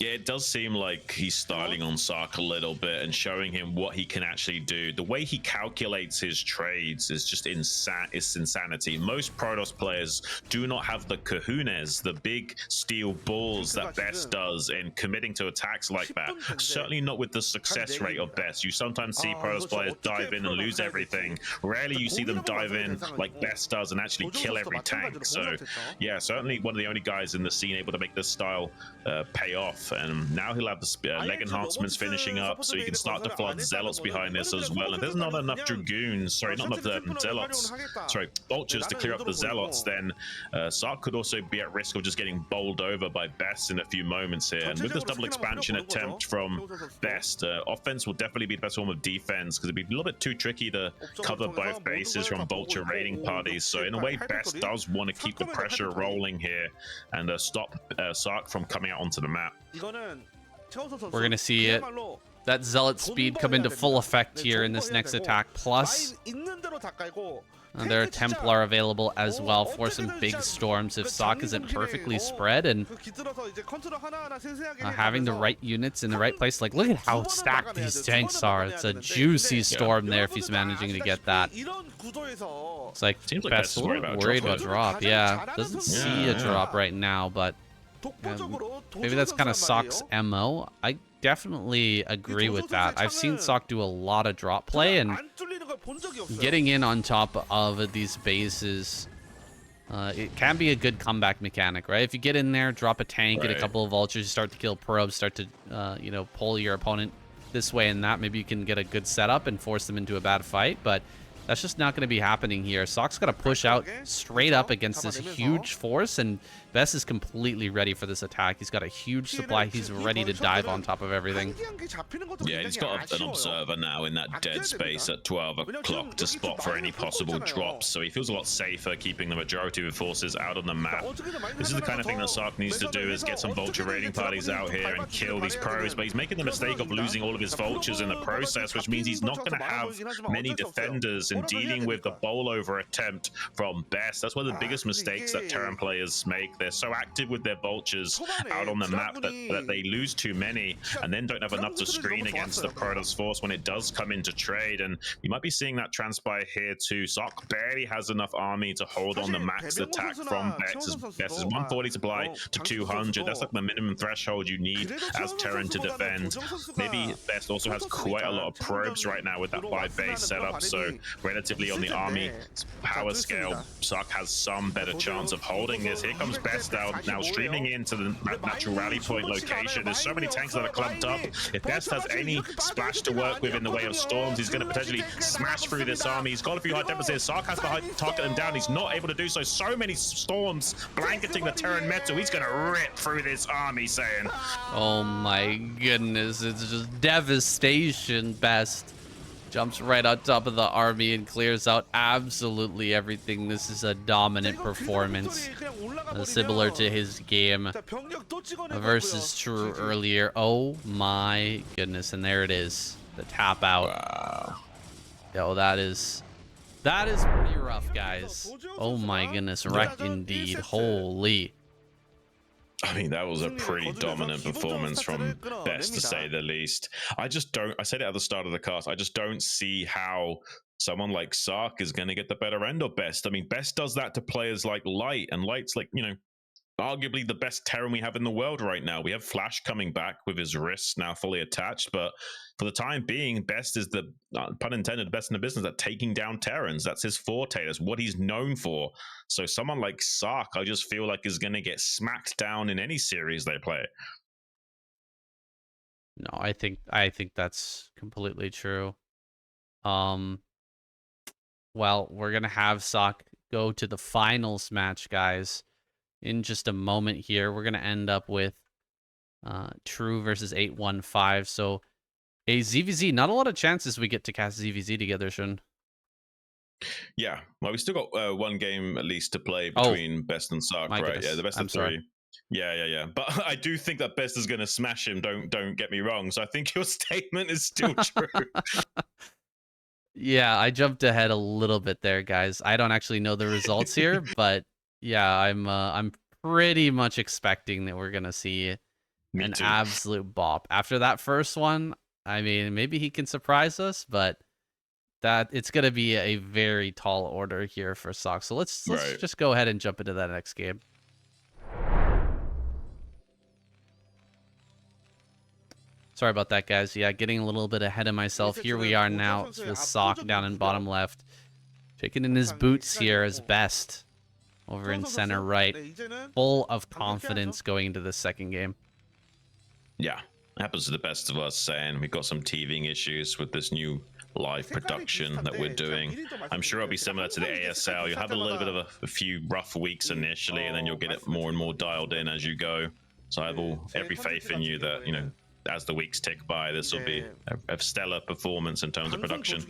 Yeah, it does seem like he's styling on Ssak a little bit and showing him what he can actually do. The way he calculates his trades is just insanity. Most Protoss players do not have the kahunas, the big steel balls that Best does in committing to attacks like that. Certainly not with the success rate of Best. You sometimes see Protoss players dive in and lose everything. Rarely you see them dive in like Best does and actually kill every tank. So yeah, certainly one of the only guys in the scene able to make this style pay off. And now he'll have the leg enhancements finishing up, so he can start to flood Zealots behind this as well. And there's not enough Dragoons, sorry, not enough Zealots, sorry, Vultures to clear up the Zealots, then Ssak could also be at risk of just getting bowled over by Best in a few moments here. And with this double expansion attempt from Best, offense will definitely be the best form of defense, because it'd be a little bit too tricky to cover both bases from Vulture raiding parties. So in a way, Best does want to keep the pressure rolling here and stop Ssak from coming out onto the map. We're going to see it. That Zealot speed come into full effect here in this next attack. Plus, there are Templar available as well for some big storms if Ssak isn't perfectly spread, and having the right units in the right place. Like, look at how stacked these tanks are. It's a juicy storm there if he's managing to get that. It's like, Best a little worried about drop. Yeah, doesn't see a drop right now, but maybe that's kind of Sakk's MO. I definitely agree with that. I've seen Ssak do a lot of drop play, and getting in on top of these bases, it can be a good comeback mechanic, right? If you get in there, drop a tank, get a couple of vultures, you start to kill probes, start to you know, pull your opponent this way and that, maybe you can get a good setup and force them into a bad fight, but that's just not going to be happening here. Sakk's got to push out straight up against this huge force, and Best is completely ready for this attack. He's got a huge supply. He's ready to dive on top of everything. Yeah, he's got an observer now in that dead space at 12 o'clock to spot for any possible drops, so he feels a lot safer keeping the majority of his forces out on the map. This is the kind of thing that Ssak needs to do, is get some vulture raiding parties out here and kill these pros, but he's making the mistake of losing all of his vultures in the process, which means he's not going to have many defenders in dealing with the bowl over attempt from Best. That's one of the biggest mistakes that Terran players make. they're so active with their vultures out on the map that they lose too many and then don't have enough to screen against the Protoss force when it does come into trade. And you might be seeing that transpire here too. Ssak barely has enough army to hold on the max attack from Best. Best is 140 supply to 200. That's like the minimum threshold you need as Terran to defend. Maybe Best also has quite a lot of probes right now with that 5 base setup, so relatively on the army power scale, Ssak has some better chance of holding this. Here comes Best out now streaming into the natural rally point location. There's so many tanks that are clumped up. If Best has any splash to work with in the way of storms, he's going to potentially smash through this army. He's got a few high temperatures here. Ssak has to target them down. He's not able to do so. So many storms blanketing the Terran metal. He's going to rip through this army, Saiyan. Oh my goodness, it's just devastation. Best jumps right on top of the army and clears out absolutely everything. This is a dominant performance, similar to his game versus True earlier. Oh my goodness, and there it is, the tap out. Wow. Yo, that is pretty rough, guys. Oh my goodness, wrecked indeed. Holy. I mean, that was a pretty dominant performance from Best, to say the least. I said it at the start of the cast, I just don't see how someone like Ssak is going to get the better end of Best. I mean, Best does that to players like Light, and Light's like, you know, arguably the best Terran we have in the world right now. We have Flash coming back with his wrists now fully attached, but for the time being, Best is the, pun intended, best in the business at taking down Terrans. That's his forte. That's what he's known for. So someone like Ssak, I just feel like is going to get smacked down in any series they play. No, I think that's completely true. Well, we're gonna have Ssak go to the finals match, guys, in just a moment here. We're gonna end up with True versus 815. So a ZVZ, not a lot of chances we get to cast ZVZ together, Xun. Yeah, well, we still got one game at least to play between Best and Ssak, right? Goodness. Yeah, the best of three. Yeah. But I do think that Best is going to smash him. Don't get me wrong. So I think your statement is still true. Yeah, I jumped ahead a little bit there, guys. I don't actually know the results here, but yeah, I'm pretty much expecting that we're gonna see an absolute bop after that first one. I mean, maybe he can surprise us, but that it's gonna be a very tall order here for Ssak. So let's just go ahead and jump into that next game. Sorry about that, guys. Yeah, getting a little bit ahead of myself. Here we are now with Ssak down in bottom left. Picking in his boots here as Best over in center right. Full of confidence going into the second game. Yeah, happens to the best of us, saying we've got some teething issues with this new live production that we're doing. I'm sure it'll be similar to the ASL. You'll have a little bit of a few rough weeks initially, and then you'll get it more and more dialed in as you go. So I have every faith in you that, you know, as the weeks tick by, this will be a stellar performance in terms of production.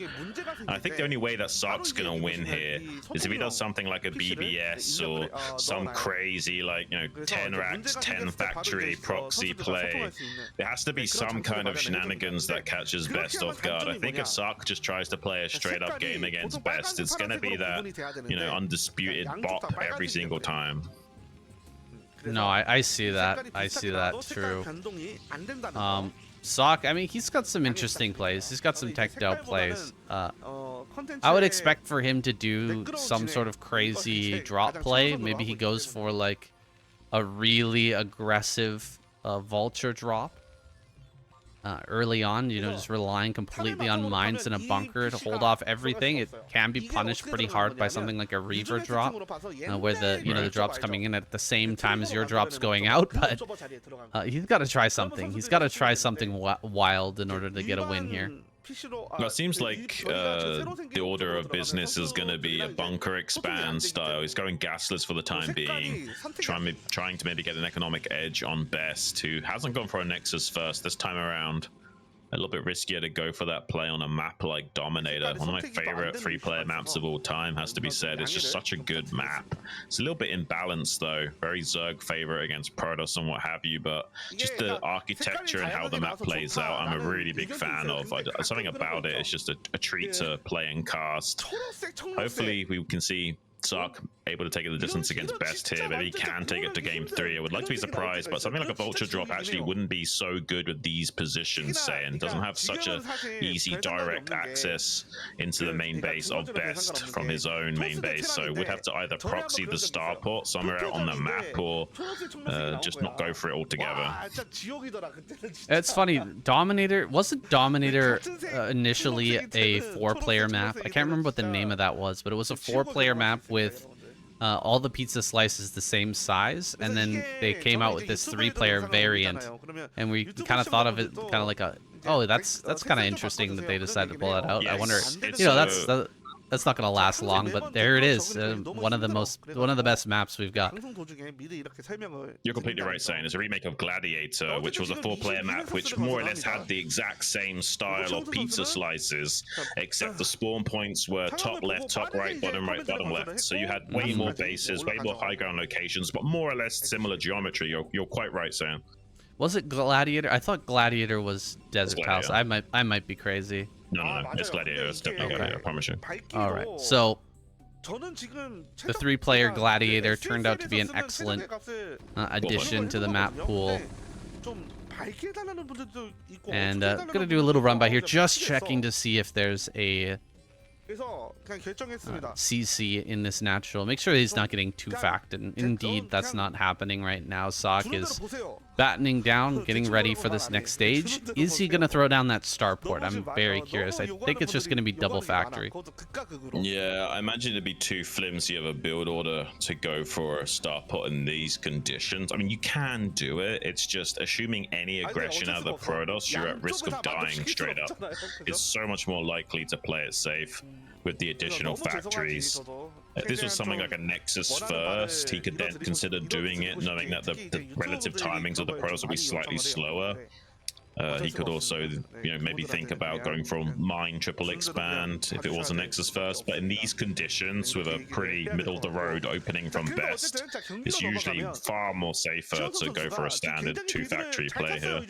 And I think the only way that Sakk's going to win here is if he does something like a BBS or some crazy, like, you know, 10 racks, 10 factory proxy play. There has to be some kind of shenanigans that catches Best off guard. I think if Ssak just tries to play a straight up game against Best, it's going to be that, you know, undisputed bop every single time. No, I see that. I see that. True. Ssak, I mean, he's got some interesting plays. He's got some teched out plays. I would expect for him to do some sort of crazy drop play. Maybe he goes for like a really aggressive vulture drop early on, you know, just relying completely on mines in a bunker to hold off everything. It can be punished pretty hard by something like a Reaver drop, where the, you know, the drop's coming in at the same time as your drop's going out. But he's got to try something. He's got to try something wild in order to get a win here. Well, it seems like the order of business is going to be a bunker expand style. He's going gasless for the time being, trying to maybe get an economic edge on Best, who hasn't gone for a Nexus first this time around. A little bit riskier to go for that play on a map like Dominator. One of my favorite free-player maps of all time, has to be said. It's just such a good map. It's a little bit imbalanced, though. Very Zerg favorite against Protoss and what have you, but just the architecture and how the map plays out, I'm a really big fan of. Something about it is just a treat to play and cast. Hopefully, we can see Ssak able to take it the distance against Best here. Maybe he can take it to game 3. I would like to be surprised, but something like a Vulture drop actually wouldn't be so good with these positions. Saiyan doesn't have such a easy direct access into the main base of Best from his own main base, so would have to either proxy the starport somewhere out on the map or just not go for it altogether. It's funny, wasn't Dominator initially a 4-player map? I can't remember what the name of that was, but it was a 4-player map with all the pizza slices the same size, and then they came out with this 3-player variant, and we kind of thought of it kind of like that's kind of interesting that they decided to pull that out. Yes, I wonder, that's not gonna last long, but there it is, one of the best maps we've got. You're completely right, saying it's a remake of Gladiator, which was a 4-player map, which more or less had the exact same style of pizza slices, except the spawn points were top left, top right, bottom left. So you had way more bases, way more high ground locations, but more or less similar geometry. You're quite right, saying. Was it Gladiator? I thought Gladiator was Desert House. I might be crazy. No, it's Gladiator. It's definitely Gladiator, I promise you. All right, so the 3-player Gladiator turned out to be an excellent addition to the map pool. And gonna do a little run by here, just checking to see if there's a CC in this natural. Make sure he's not getting too fact, and indeed that's not happening right now. Ssak is battening down, getting ready for this next stage. Is he going to throw down that starport? I'm very curious. I think it's just going to be double factory. Yeah, I imagine it'd be too flimsy of a build order to go for a starport in these conditions. I mean, you can do it. It's just assuming any aggression out of the Protoss, you're at risk of dying straight up. It's so much more likely to play it safe with the additional factories. If this was something like a Nexus first, he could then consider doing it, knowing that the relative timings of the Protoss will be slightly slower. He could also, maybe think about going for mine triple expand if it was a Nexus first. But in these conditions, with a pretty middle of the road opening from Best, it's usually far more safer to go for a standard 2-factory play here.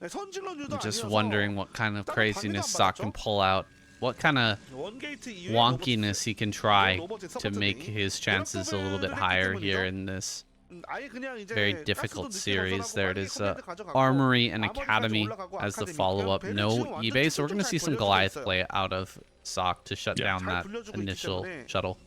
I'm just wondering what kind of craziness Ssak can pull out. What kind of wonkiness he can try to make his chances a little bit higher here in this very difficult series. There it is, Armory and Academy as the follow-up. No eBay, so we're going to see some Goliath play out of Ssak to shut down that initial shuttle.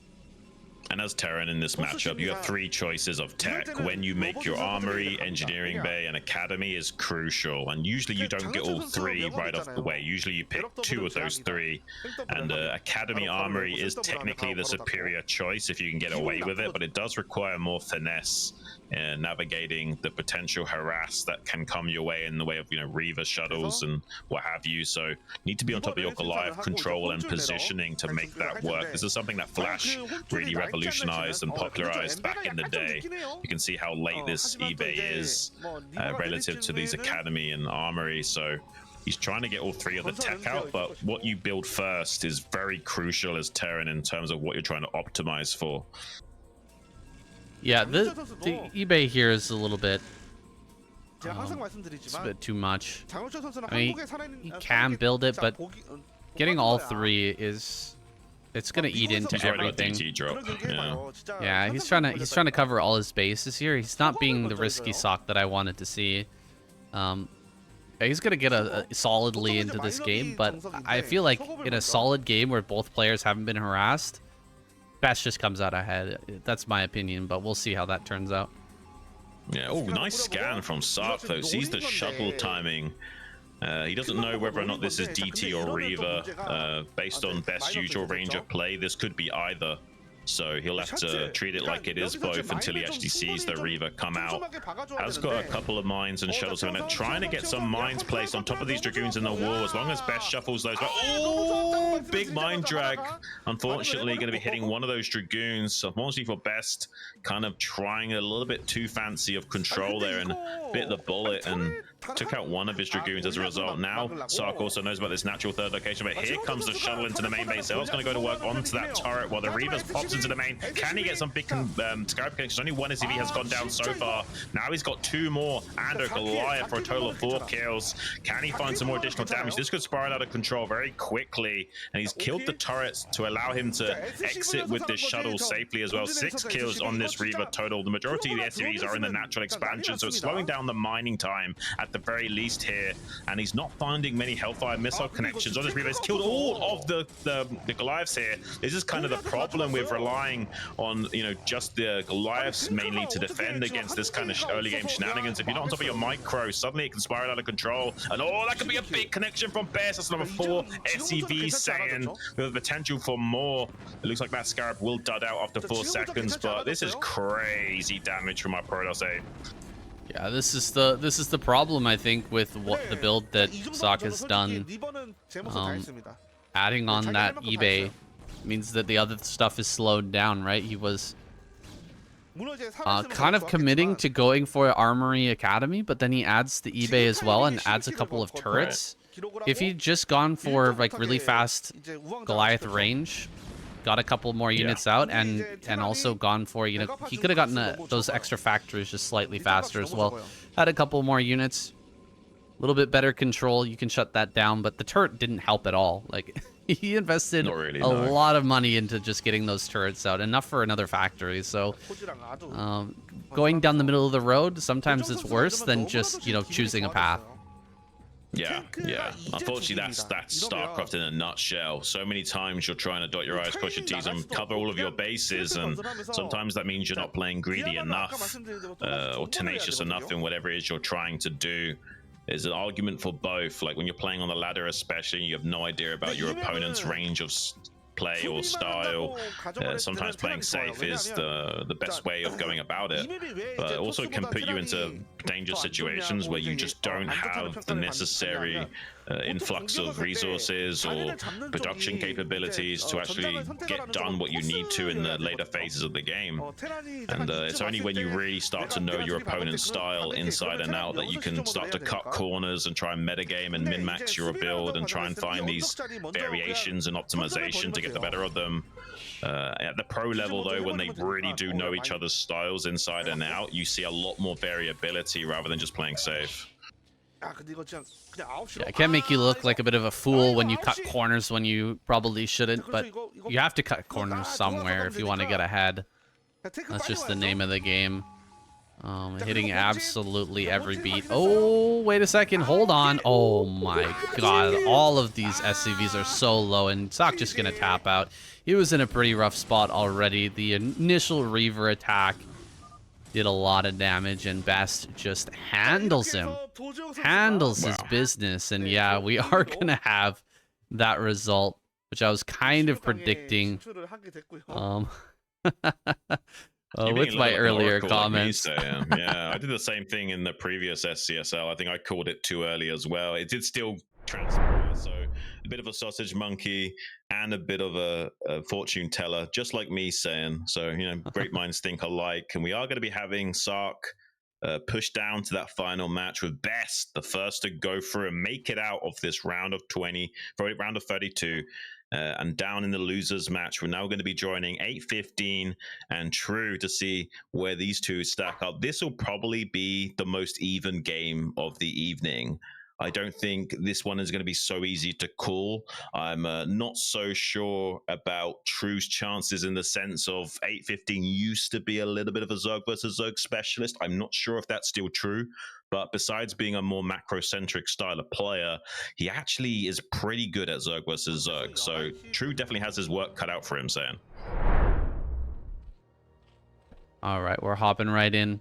And as Terran in this matchup, you have 3 choices of tech. When you make your armory, engineering bay, and academy is crucial. And usually you don't get all 3 right off the way. Usually you pick 2 of those 3. And academy armory is technically the superior choice if you can get away with it, but it does require more finesse in navigating the potential harass that can come your way in the way of, Reaver shuttles and what have you. So you need to be on top of your Goliath control and positioning to make that work. This is something that Flash really revolutionized and popularized back in the day. You can see how late this eBay is relative to these academy and armory. So he's trying to get all 3 of the tech out, but what you build first is very crucial as Terran in terms of what you're trying to optimize for. Yeah, the eBay here is a little bit it's a bit too much. I mean, he can build it, but getting all 3 it's gonna eat into everything. Yeah, he's trying to cover all his bases here. He's not being the risky Ssak that I wanted to see. He's gonna get a solidly into this game, but I feel like in a solid game where both players haven't been harassed, Best just comes out ahead. That's my opinion, but we'll see how that turns out. Yeah, oh, nice scan from Ssak though. Sees the shuttle timing. He doesn't know whether or not this is DT or Reaver. Based on Best's usual range of play, this could be either. So he'll have to treat it like it is both until he actually sees the Reaver come out. Has got a couple of mines and shuttles, and trying to get some mines placed on top of these Dragoons in the wall. As long as Best shuffles those. Oh, big mine drag. Unfortunately, going to be hitting one of those Dragoons. Unfortunately for Best, kind of trying a little bit too fancy of control there and bit the bullet. And took out one of his Dragoons as a result. Now, Ssak also knows about this natural third location, but here comes the shuttle into the main base. Zell's going to go to work onto that turret while the Reavers pops into the main. Can he get some big Scarab connections? Only one SCV has gone down so far. Now he's got 2 more and a Goliath for a total of 4 kills. Can he find some more additional damage? This could spiral out of control very quickly, and he's killed the turrets to allow him to exit with this shuttle safely as well. 6 kills on this Reaver total. The majority of the SCVs are in the natural expansion, so it's slowing down the mining time at the very least here, and he's not finding many Hellfire missile connections on this Reaver. He's killed all of the Goliaths here. This is kind of the problem with relying on, you know, just the Goliaths mainly to defend against this kind of early game shenanigans. If you're not on top of your micro, suddenly it can spiral out of control, and oh, that could be a big connection from Best. That's number 4 SCV Saiyan with the potential for more. It looks like that Scarab will dud out after 4 seconds, but this is crazy damage from our Protoss. Yeah, this is the problem, I think, with what the build that Ssak has done. Adding on that eBay means that the other stuff is slowed down, right? He was kind of committing to going for Armory Academy, but then he adds the eBay as well and adds a couple of turrets. If he'd just gone for like really fast Goliath range, got a couple more units out, and also gone for, you know, he could have gotten those extra factories just slightly faster as well. Had a couple more units, a little bit better control, you can shut that down, but the turret didn't help at all. Like, he invested a lot of money into just getting those turrets out, enough for another factory. So going down the middle of the road sometimes it's worse than just, you know, choosing a path. Yeah. Unfortunately, that's StarCraft in a nutshell. So many times you're trying to dot your I's, cross your T's, and cover all of your bases, and sometimes that means you're not playing greedy enough or tenacious enough in whatever it is you're trying to do. There's an argument for both. Like when you're playing on the ladder, especially, you have no idea about your opponent's range of play or style. Sometimes playing safe is the best way of going about it, but also it can put you into dangerous situations where you just don't have the necessary influx of resources or production capabilities to actually get done what you need to in the later phases of the game. And it's only when you really start to know your opponent's style inside and out that you can start to cut corners and try and metagame and min-max your build and try and find these variations and optimization to get the better of them. At the pro level though, when they really do know each other's styles inside and out, you see a lot more variability rather than just playing safe. Yeah, it can make you look like a bit of a fool when you cut corners when you probably shouldn't, but you have to cut corners somewhere if you want to get ahead. That's just the name of the game. Hitting absolutely every beat. Oh, wait a second. Hold on. Oh my god. All of these SCVs are so low, and Ssak just going to tap out. He was in a pretty rough spot already. The initial Reaver attack did a lot of damage, and Best just handles him. Handles his business. And yeah, we are going to have that result, which I was kind of predicting. With my earlier comments. Yeah, I did the same thing in the previous SCSL. I think I called it too early as well. It did still transpire, so a bit of a sausage monkey and a bit of a fortune teller, just like me saying. So, you know, great minds think alike. And we are going to be having Ssak push down to that final match with Best, the first to go through and make it out of this round of 32. And down in the losers match, we're now going to be joining 8-15 and True to see where these two stack up. This will probably be the most even game of the evening. I don't think this one is going to be so easy to call. I'm not so sure about True's chances in the sense of 8-15 used to be a little bit of a Zerg versus Zerg specialist. I'm not sure if that's still true. But besides being a more macro-centric style of player, he actually is pretty good at Zerg versus Zerg. So True definitely has his work cut out for him, Saiyan. All right, we're hopping right in.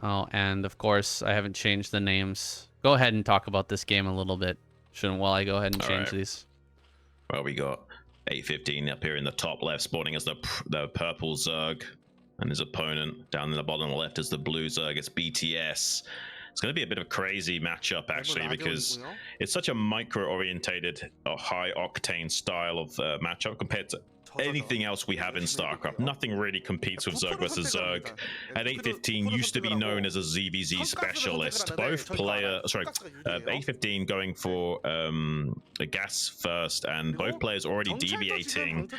Oh, and of course, I haven't changed the names. Go ahead and talk about this game a little bit. Shouldn't while I go ahead and change these. Well, we got 8-15 up here in the top left, spawning as the purple Zerg. And his opponent down in the bottom left is the blue Zerg. It's BTS. It's going to be a bit of a crazy matchup, actually, because it's such a micro-orientated, high-octane style of matchup compared to anything else we have in StarCraft. Nothing really competes with Zerg versus Zerg. At 815 used to be known as a ZVZ specialist. Both player, sorry, 815 going for a gas first, and both players already deviating.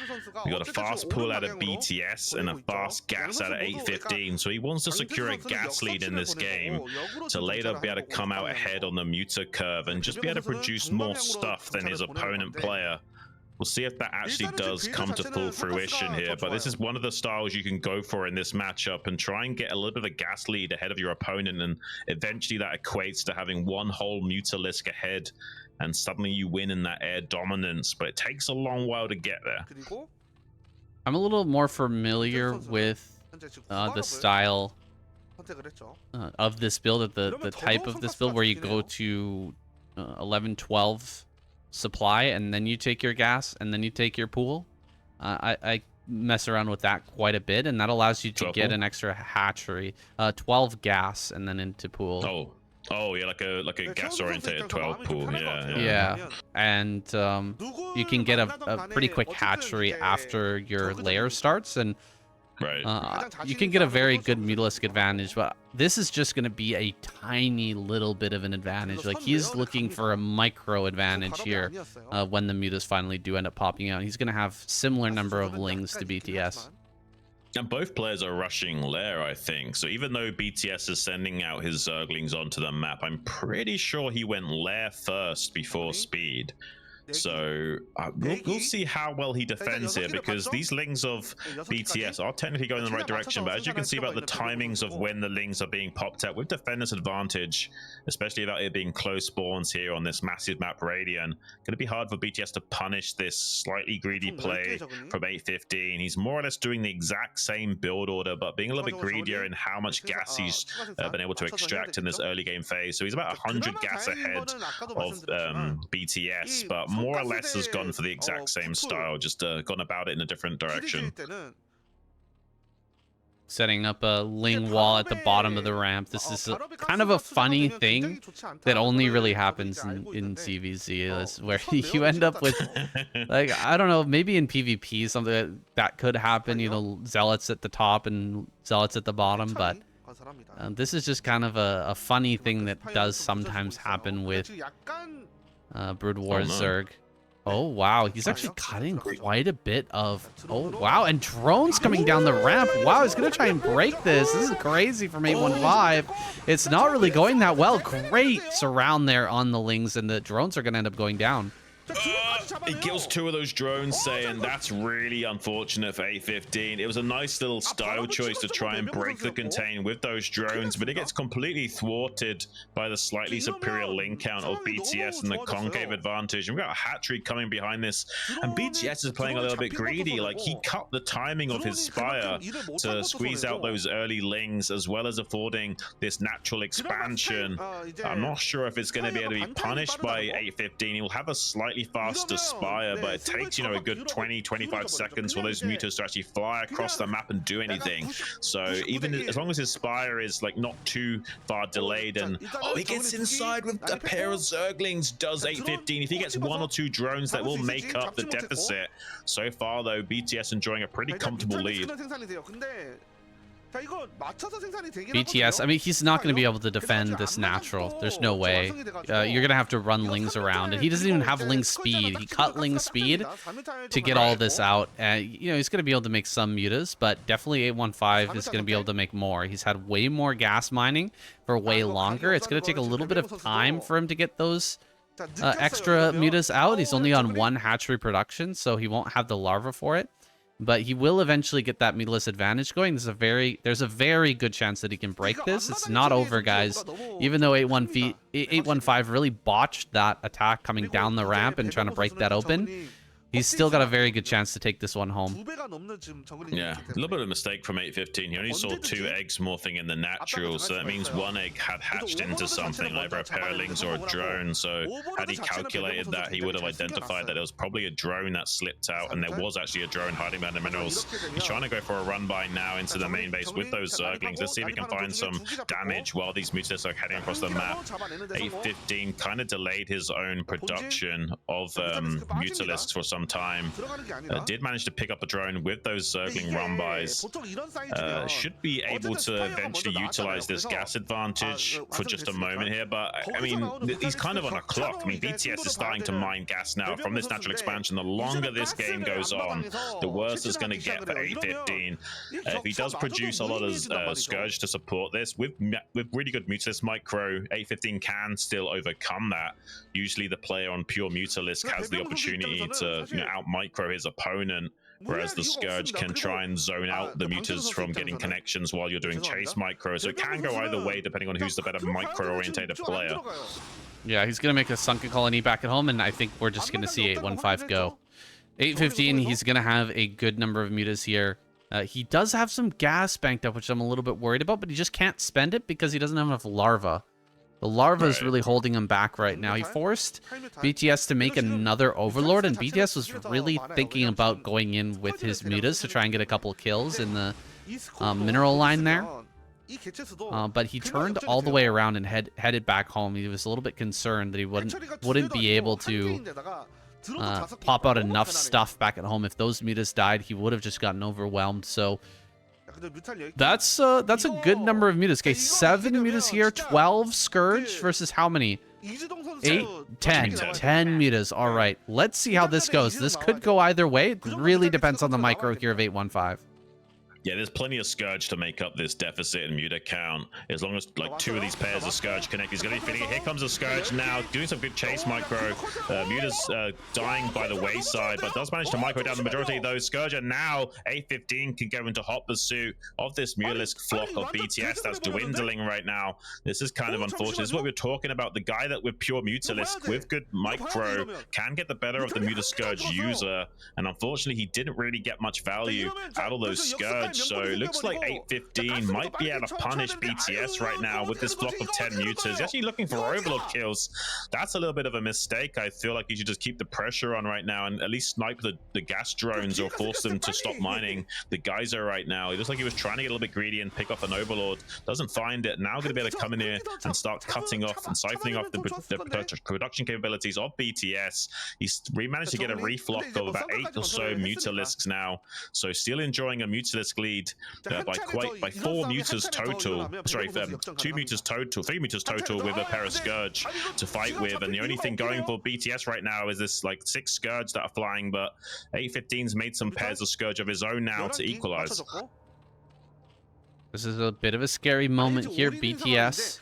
We got a fast pull out of BTS and a fast gas out of 815, so he wants to secure a gas lead in this game to later be able to come out ahead on the muta curve and just be able to produce more stuff than his opponent player. We'll see if that actually does come to full fruition here, but this is one of the styles you can go for in this matchup and try and get a little bit of a gas lead ahead of your opponent, and eventually that equates to having one whole mutalisk ahead, and suddenly you win in that air dominance, but it takes a long while to get there. I'm a little more familiar with the style of this build, the type of this build where you go to 11-12 supply and then you take your gas and then you take your pool. I mess around with that quite a bit, and that allows you to get an extra hatchery. 12 gas and then into pool. Oh yeah, like a gas oriented 12 pool. Yeah. And you can get a pretty quick hatchery after your layer starts, and you can get a very good mutalisk advantage, but this is just going to be a tiny little bit of an advantage. Like, he's looking for a micro advantage here when the mutas finally do end up popping out. He's going to have similar number of lings to BTS. And both players are rushing lair, I think. So even though BTS is sending out his Zerglings onto the map, I'm pretty sure he went lair first before speed. So we'll see how well he defends here, because these lings of BTS are technically going in the right direction, but as you can see about the timings of when the lings are being popped out with defender's advantage, especially about it being close spawns here on this massive map Radiant, going to be hard for BTS to punish this slightly greedy play from 815. He's more or less doing the exact same build order, but being a little bit greedier in how much gas he's been able to extract in this early game phase. So he's about 100 gas ahead of BTS, but more or less has gone for the exact same style, just gone about it in a different direction. Setting up a ling wall at the bottom of the ramp. This is kind of a funny thing that only really happens in CVZ, is where you end up with, like, I don't know, maybe in PvP something that could happen, you know, zealots at the top and zealots at the bottom, but this is just kind of a funny thing that does sometimes happen with Broodwar Zerg. Oh wow, he's actually cutting quite a bit of, oh wow, and drones coming down the ramp. Wow, he's gonna try and break this. This is crazy from 815. It's not really going that well. Great surround there on the lings, and the drones are gonna end up going down. He kills two of those drones, saying that's really unfortunate for 815. It was a nice little style choice to try and break the contain with those drones, but it gets completely thwarted by the slightly superior link count of BTS and the concave advantage. And we've got a hatchery coming behind this, and BTS is playing a little bit greedy. Like, he cut the timing of his Spire to squeeze out those early lings, as well as affording this natural expansion. I'm not sure if it's going to be able to be punished by 815. He'll have a slightly faster Spire, but it takes, you know, a good 20-25 seconds for those mutas to actually fly across the map and do anything. So even as long as his Spire is like not too far delayed, and he gets inside with a pair of Zerglings, does 815. If he gets one or two drones, that will make up the deficit. So far though, BTS enjoying a pretty comfortable lead. BTS, I mean, he's not going to be able to defend this natural. There's no way. You're going to have to run lings around, and he doesn't even have ling speed. He cut ling speed to get all this out. You know, he's going to be able to make some mutas, but definitely 815 is going to be able to make more. He's had way more gas mining for way longer. It's going to take a little bit of time for him to get those extra mutas out. He's only on 1 hatchery production, so he won't have the larva for it. But he will eventually get that mutalist advantage going. There's a very good chance that he can break this. It's not over, guys. Even though 815 really botched that attack coming down the ramp and trying to break that open, he's still got a very good chance to take this one home. Yeah, a little bit of a mistake from 815. He only saw 2 eggs morphing in the natural, so that means 1 egg had hatched into something, either a pair of lings or a drone. So had he calculated that, he would have identified that it was probably a drone that slipped out, and there was actually a drone hiding behind the minerals. He's trying to go for a run by now into the main base with those Zerglings. Let's see if he can find some damage while these mutalists are heading across the map. 815 kind of delayed his own production of mutalists for some some time. Did manage to pick up a drone with those Zergling run-bys. Should be able to eventually utilize this gas advantage for just a moment here, but I mean, he's kind of on a clock. I mean, BTS is starting to mine gas now from this natural expansion. The longer this game goes on, the worse it's going to get for A15. If he does produce a lot of Scourge to support this, with really good Mutalisk micro, A15 can still overcome that. Usually the player on pure Mutalisk has the opportunity to out micro his opponent, whereas the Scourge can try and zone out the Mutas from getting connections while you're doing chase micro. So it can go either way depending on who's the better micro-orientated player. Yeah, he's going to make a sunken colony back at home, and I think we're just going to see 815 go. 815, he's going to have a good number of mutas here. He does have some gas banked up, which I'm a little bit worried about, but he just can't spend it because he doesn't have enough larva. The larva is really holding him back right now. He forced BTS to make another Overlord, and BTS was really thinking about going in with his mutas to try and get a couple kills in the mineral line there. But he turned all the way around and headed back home. He was a little bit concerned that he wouldn't be able to pop out enough stuff back at home. If those mutas died, he would have just gotten overwhelmed. So that's a good number of mutas. Okay, 7 mutas here, 12 Scourge versus how many? 8, 10 mutas. All right, let's see how this goes. This could go either way. It really depends on the micro here of 815. Yeah, there's plenty of Scourge to make up this deficit in muta count. As long as like 2 of these pairs of Scourge connect, he's going to be feeling it. Here comes a Scourge now, doing some good chase micro. Muta's dying by the wayside, but does manage to micro down the majority of those Scourge. And now A15 can go into hot pursuit of this Mutalisk flock of BTS that's dwindling right now. This is kind of unfortunate. This is what we're talking about. The guy that with pure Mutalisk, with good micro, can get the better of the Muta Scourge user. And unfortunately, he didn't really get much value out of those Scourge. So it looks like 815 might be able to punish BTS right now with this flock of 10 mutas. He's actually looking for Overlord kills. That's a little bit of a mistake. I feel like he should just keep the pressure on right now and at least snipe the gas drones or force them to stop mining the geyser right now. It looks like he was trying to get a little bit greedy and pick off an Overlord. Doesn't find it. Now going to be able to come in here and start cutting off and siphoning off the production capabilities of BTS. We managed to get a reflock of about 8 or so Mutalisks now. So still enjoying a Mutalisk lead by 4 mutas total. Sorry, 2 mutas total, 3 mutas total with a pair of Scourge to fight with. And the only thing going for BTS right now is this like 6 Scourge that are flying, but 815's made some pairs of Scourge of his own now to equalize. This is a bit of a scary moment here. BTS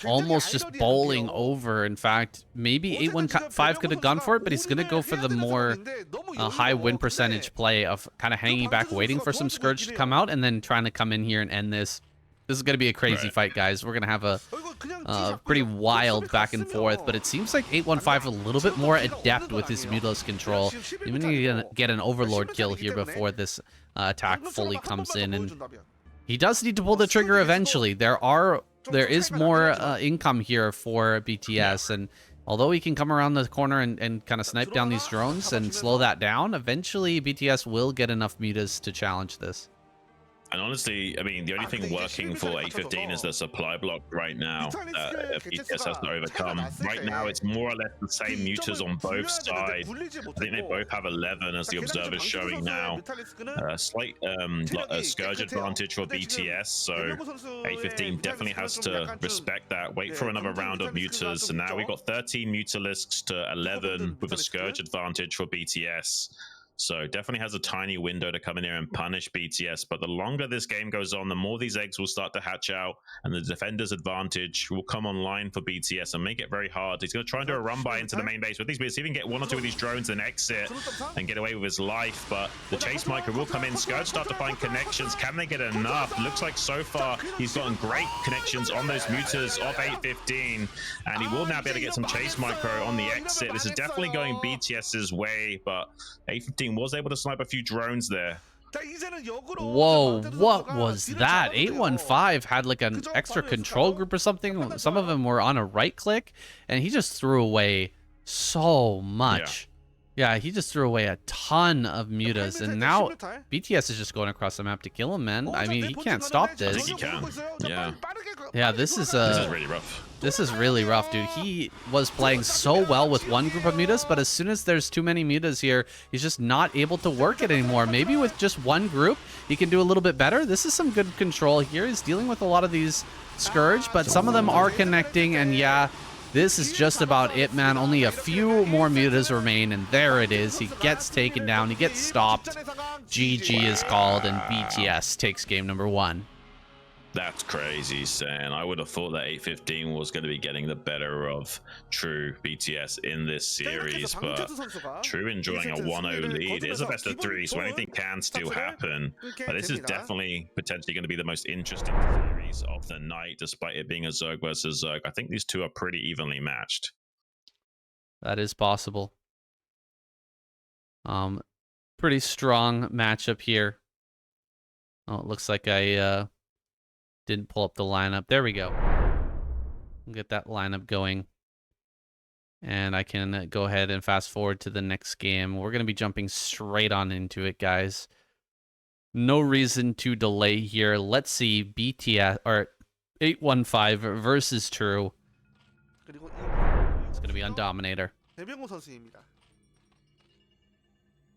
almost just bowling over. In fact, maybe 815 could have gone for it, but he's going to go for the more high win percentage play of kind of hanging back, waiting for some Scourge to come out, and then trying to come in here and end this. This is going to be a crazy fight, guys. We're going to have a pretty wild back and forth, but it seems like 815 a little bit more adept with his Mutalisk control. Even going to get an Overlord kill here before this attack fully comes in, and he does need to pull the trigger eventually. There is more income here for BTS, and although he can come around the corner and kind of snipe down these drones and slow that down, eventually BTS will get enough mutas to challenge this. And honestly, I mean, the only thing working for 815 is the supply block right now that BTS has to overcome. Right now, it's more or less the same mutas on both sides. I think they both have 11, as the observer's showing now. Slight Scourge advantage for BTS, so 815 definitely has to respect that. Wait for another round of mutas, and now we've got 13 Mutalisks to 11 with a Scourge advantage for BTS. So definitely has a tiny window to come in here and punish BTS. But the longer this game goes on, the more these eggs will start to hatch out, and the defender's advantage will come online for BTS and make it very hard. He's going to try and do a run-by into the main base with these bits. He can get 1 or 2 of these drones and exit and get away with his life. But the chase micro will come in. Scourge start to find connections. Can they get enough? Looks like so far he's gotten great connections on those mutas of 815. And he will now be able to get some chase micro on the exit. This is definitely going BTS's way, but 815 was able to snipe a few drones there. Whoa, what was that? 815 had like an extra control group or something. Some of them were on a right click, and he just threw away so much. Yeah, he just threw away a ton of mutas, and now BTS is just going across the map to kill him, man. I mean, he can't stop I this. think he can. Yeah. Yeah, this is really rough. This is really rough, dude. He was playing so well with one group of mutas, but as soon as there's too many mutas here, he's just not able to work it anymore. Maybe with just one group, he can do a little bit better. This is some good control here. He's dealing with a lot of these Scourge, but some of them are connecting, and yeah, this is just about it, man. Only a few more mutas remain, and there it is. He gets taken down. He gets stopped. GG is called, and BTS takes game number 1. That's crazy, Sam. I would have thought that 815 was going to be getting the better of True BTS in this series, but True enjoying a 1-0 lead. It is a best of 3, so anything can still happen. But this is definitely potentially going to be the most interesting series of the night, despite it being a Zerg versus Zerg. I think these two are pretty evenly matched. That is possible. Pretty strong matchup here. Oh, it looks like I didn't pull up the lineup. There we go. We'll get that lineup going. And I can go ahead and fast forward to the next game. We're going to be jumping straight on into it, guys. No reason to delay here. Let's see BTS or 815 versus True. It's going to be on Dominator.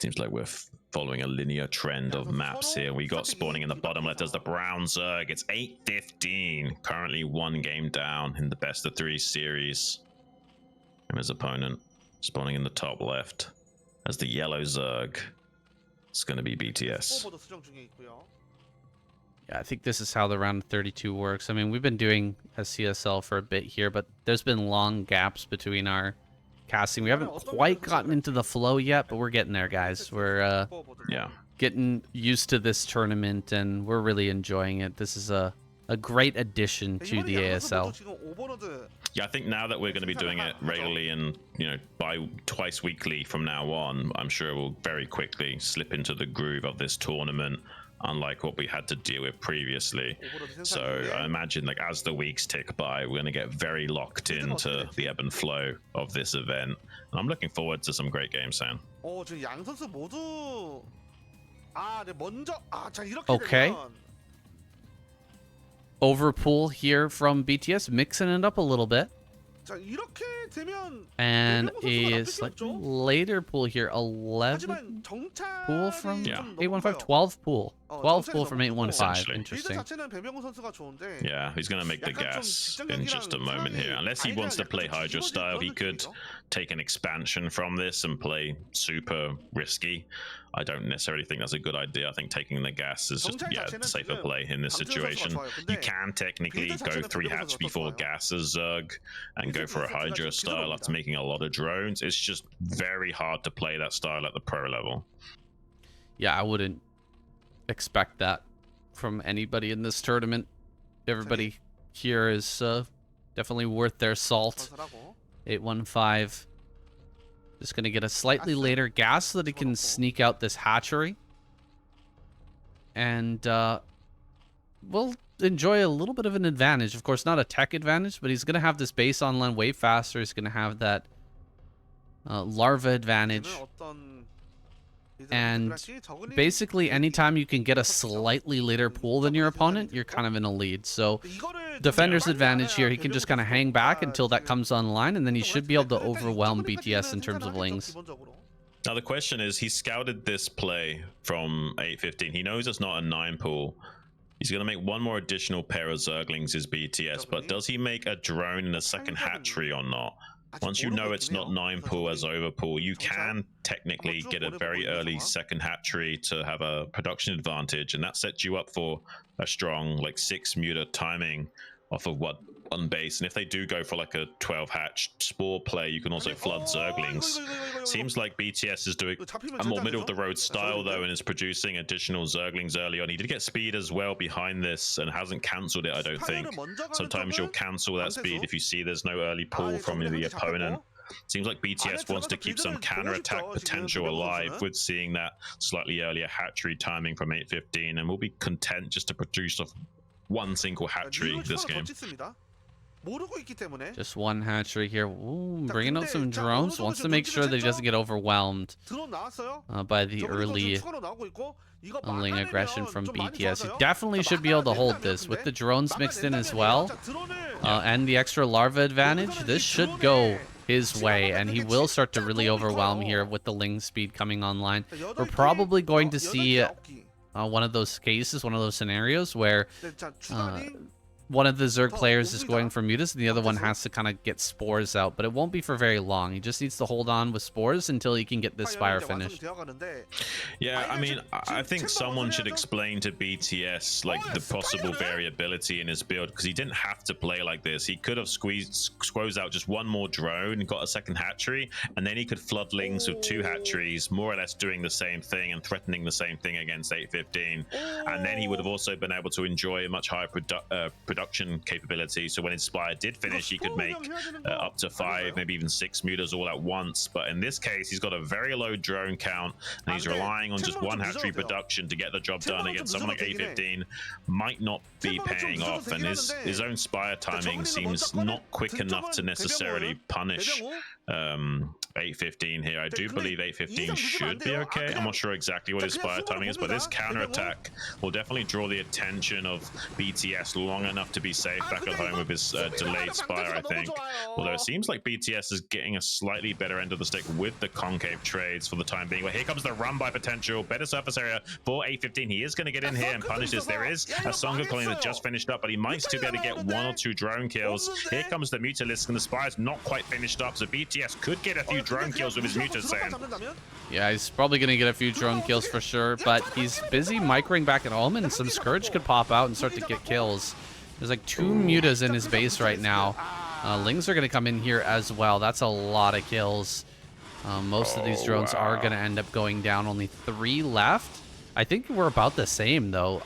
Seems like we're following a linear trend of maps here. We got spawning in the bottom left as the Brown Zerg. It's 8-15. Currently 1 game down in the best of 3 series. And his opponent spawning in the top left as the yellow Zerg. It's going to be BTS. Yeah, I think this is how the round of 32 works. I mean, we've been doing SCSL for a bit here, but there's been long gaps between our casting. We haven't quite gotten into the flow yet, but we're getting there, guys. We're getting used to this tournament, and we're really enjoying it. This is a great addition to the ASL. Yeah, I think now that we're going to be doing it regularly and, you know, by twice weekly from now on, I'm sure we'll very quickly slip into the groove of this tournament, unlike what we had to deal with previously. So I imagine, like, as the weeks tick by, we're going to get very locked into the ebb and flow of this event. And I'm looking forward to some great games, Sam. Okay. Overpool here from BTS, mixing it up a little bit. And a slightly later pool here, 11 pool from 815, 12 pool. 12 pool from 815. Interesting. Yeah, he's going to make the gas in just a moment here. Unless he wants to play Hydra style, he could take an expansion from this and play super risky. I don't necessarily think that's a good idea. I think taking the gas is just, the safer play in this situation. You can technically go 3 hatch before gas as Zerg and go for a Hydra style after making a lot of drones. It's just very hard to play that style at the pro level. Yeah, I wouldn't expect that from anybody in this tournament. Everybody here is definitely worth their salt. 815. Just going to get a slightly later gas so that he can sneak out this hatchery. And we'll enjoy a little bit of an advantage. Of course, not a tech advantage, but he's going to have this base on land way faster. He's going to have that larva advantage. And basically, anytime you can get a slightly later pool than your opponent, you're kind of in a lead. So, defender's advantage here. He can just kind of hang back until that comes online, and then he should be able to overwhelm BTS in terms of lings. Now, the question is, he scouted this play from 815. He knows it's not a 9 pool. He's going to make 1 more additional pair of Zerglings as BTS, but does he make a drone in a second hatchery or not? Once you know it's not 9 pool as overpool, you can technically get a very early second hatchery to have a production advantage, and that sets you up for a strong, like, 6 muta timing off of what on base. And if they do go for like a 12 hatch spore play, you can also flood Zerglings. Seems like BTS is doing a more middle of the road style though, and is producing additional Zerglings early on. He did get speed as well behind this and hasn't cancelled it, I don't think. Sometimes you'll cancel that speed if you see there's no early pull from the opponent. Seems like BTS wants to keep some counter-attack potential alive with seeing that slightly earlier hatchery timing from 815, and we'll be content just to produce off 1 single hatchery this game. Just one hatchery here. Ooh, bringing out some drones. Wants to make sure that he doesn't get overwhelmed by the early unling aggression from BTS. He definitely should be able to hold this with the drones mixed in as well, and the extra larva advantage. This should go his way, and he will start to really overwhelm here with the ling speed coming online. We're probably going to see one of those cases, one of those scenarios where one of the Zerg players is going for mutas, and the other one has to kind of get spores out, but it won't be for very long. He just needs to hold on with spores until he can get this spire finished. Yeah, I mean, I think someone should explain to BTS like the possible variability in his build, because he didn't have to play like this. He could have squeezed out just one more drone and got a second hatchery, and then he could flood lings with 2 hatcheries, more or less doing the same thing and threatening the same thing against 815. And then he would have also been able to enjoy a much higher production capability, so when his spire did finish, he could make up to 5, maybe even 6 mutas all at once. But in this case, he's got a very low drone count, and he's relying on just 1 hatchery production to get the job done against someone like 815. Might not be paying off, and his own spire timing seems not quick enough to necessarily punish 815 here. I do believe 815 should be okay. I'm not sure exactly what his spire timing is, but this counter attack will definitely draw the attention of BTS long enough to be safe back at home with his delayed spire, I think. Although it seems like BTS is getting a slightly better end of the stick with the concave trades for the time being. Well, here comes the run by potential. Better surface area for 815. He is going to get in here and punish this. There is a Sangha colony that just finished up, but he might still be able to get 1 or 2 drone kills. Here comes the Mutalisk, and the spire's not quite finished up, so BTS could get a few drone kills with his mutas, Saiyan. Yeah, he's probably going to get a few drone kills for sure, but he's busy microing back at home, and some Scourge could pop out and start to get kills. There's like 2 mutas in his base right now. Lings are going to come in here as well. That's a lot of kills. Most of these drones are going to end up going down. Only 3 left. I think we're about the same, though,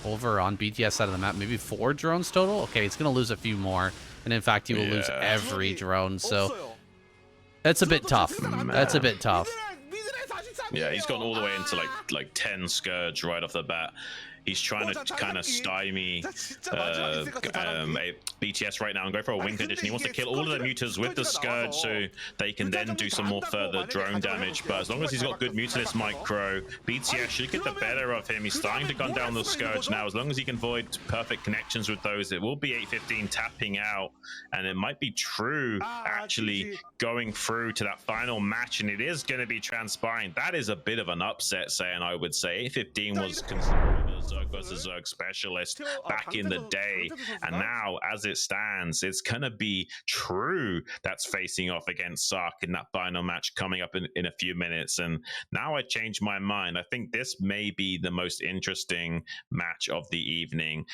over on BTS side of the map. Maybe 4 drones total. Okay, he's going to lose a few more. And in fact, he will lose every drone. So that's a bit tough. That's a bit tough. Yeah, he's gone all the way into like 10 Scourge right off the bat. He's trying to kind of stymie BTS right now and go for a wing condition. He wants to kill all of the mutas with the Scourge so they can then do some more further drone damage. But as long as he's got good Mutalist micro, BTS should get the better of him. He's starting to gun down the Scourge now. As long as he can avoid perfect connections with those, it will be 815 tapping out. And it might be True actually going through to that final match, and it is going to be transpiring. That is a bit of an upset, saying I would say. 815 was considered Zerg versus Zerg specialist back in the day, and now as it stands, it's gonna be True that's facing off against Ssak in that final match coming up in a few minutes. And now I changed my mind. I think this may be the most interesting match of the evening.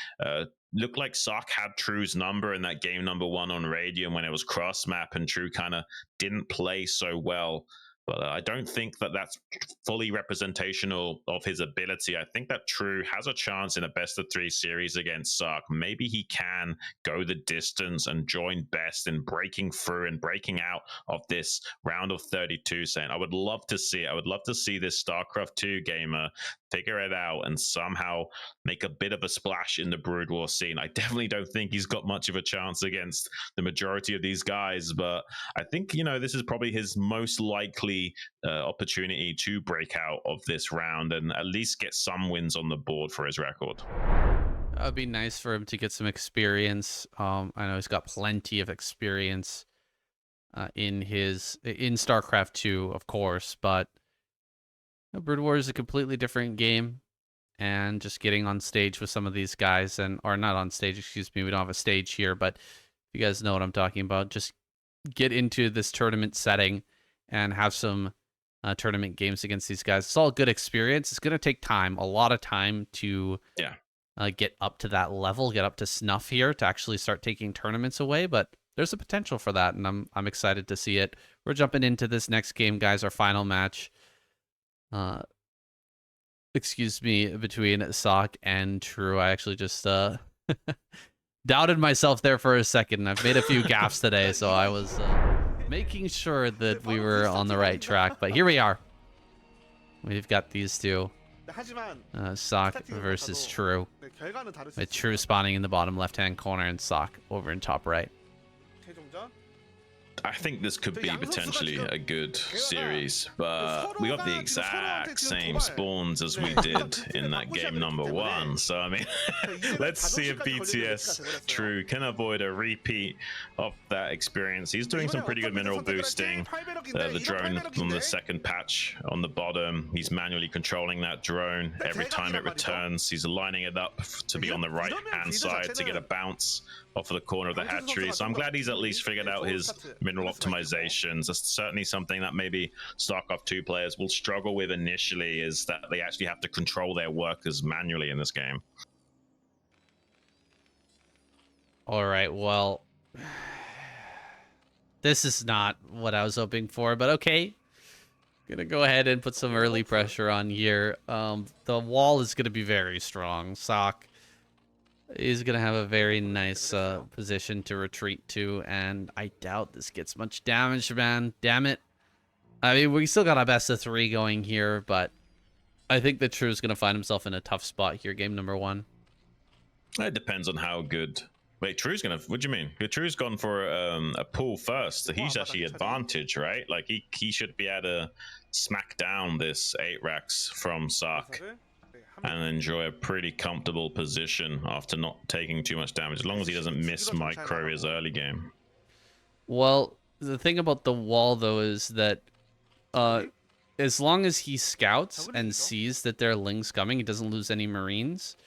Looked like Ssak had True's number in that game number 1 on Radiant when it was cross map, and True kind of didn't play so well. But I don't think that that's fully representational of his ability. I think that True has a chance in a best-of-3 series against Ssak. Maybe he can go the distance and join best in breaking through and breaking out of this round of 32. Saying I would love to see it. I would love to see this StarCraft 2 gamer figure it out and somehow make a bit of a splash in the Broodwar scene. I definitely don't think he's got much of a chance against the majority of these guys, but I think, you know, this is probably his most likely opportunity to break out of this round and at least get some wins on the board for his record. It would be nice for him to get some experience. I know he's got plenty of experience in StarCraft 2, of course, but Broodwar is a completely different game, and just getting on stage with some of these guys, or not on stage, excuse me, we don't have a stage here, but you guys know what I'm talking about. Just get into this tournament setting and have some tournament games against these guys. It's all good experience. It's going to take time, a lot of time to get up to that level, get up to snuff here to actually start taking tournaments away, but there's a potential for that, and I'm excited to see it. We're jumping into this next game, guys, our final match. Excuse me, between Ssak and True. I actually just doubted myself there for a second. I've made a few gaffes today, so I was making sure that we were on the right track. But here we are. We've got these two. Ssak versus True. With True spawning in the bottom left-hand corner and Ssak over in top right. I think this could be potentially a good series, but we got the exact same spawns as we did in that game number 1. So, I mean, let's see if BTS True can avoid a repeat of that experience. He's doing some pretty good mineral boosting. The drone on the second patch on the bottom, he's manually controlling that drone. Every time it returns, he's lining it up to be on the right-hand side to get a bounce off of the corner of the hatchery. So I'm glad he's at least figured out his mineral optimizations. That's certainly something that maybe StarCraft 2 players will struggle with initially, is that they actually have to control their workers manually in this game. All right, well, this is not what I was hoping for, but okay. Gonna go ahead and put some early pressure on here. The wall is gonna be very strong. Ssak is going to have a very nice position to retreat to, and I doubt this gets much damage, man. Damn it. I mean, we still got a best of 3 going here, but I think the True's going to find himself in a tough spot here, game number 1. It depends on how good... Wait, True's going to... What do you mean? True's gone for a pull first. So he's actually advantage, right? Like, he should be able to smack down this 8 racks from Ssak and enjoy a pretty comfortable position after not taking too much damage, as long as he doesn't miss micro his early game. Well, the thing about the wall, though, is that as long as he scouts and sees that there are Lings coming, he doesn't lose any Marines,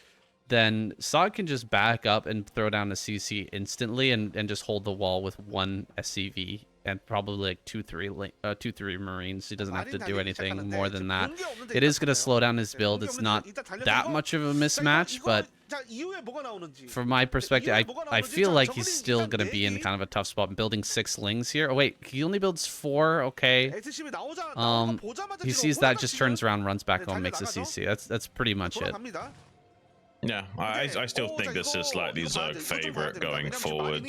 then Ssak can just back up and throw down a CC instantly and just hold the wall with 1 SCV and probably like 2-3 Marines. He doesn't have to do anything more than that. It is going to slow down his build. It's not that much of a mismatch, but from my perspective, I feel like he's still going to be in kind of a tough spot. Building 6 Lings here. Oh wait, he only builds 4. Okay. He sees that, just turns around, runs back home, makes a CC. That's pretty much it. Yeah, I still think this is slightly Zerg favorite going forward.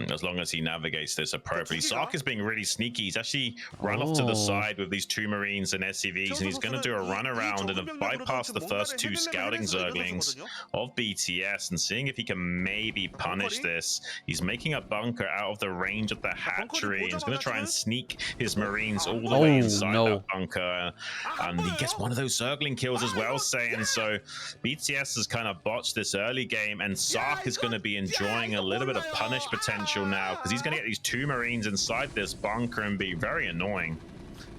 As long as he navigates this appropriately. Ssak is being really sneaky. He's actually run off to the side with these 2 Marines and SCVs, and he's going to do a run around and bypass the first 2 scouting Zerglings of BTS and seeing if he can maybe punish this. He's making a bunker out of the range of the hatchery, and he's going to try and sneak his Marines all the way inside that bunker. And he gets one of those Zergling kills as well, saying so. BTS has kind of botched this early game, and Ssak is going to be enjoying a little bit of punish potential now, because he's going to get these 2 Marines inside this bunker and be very annoying.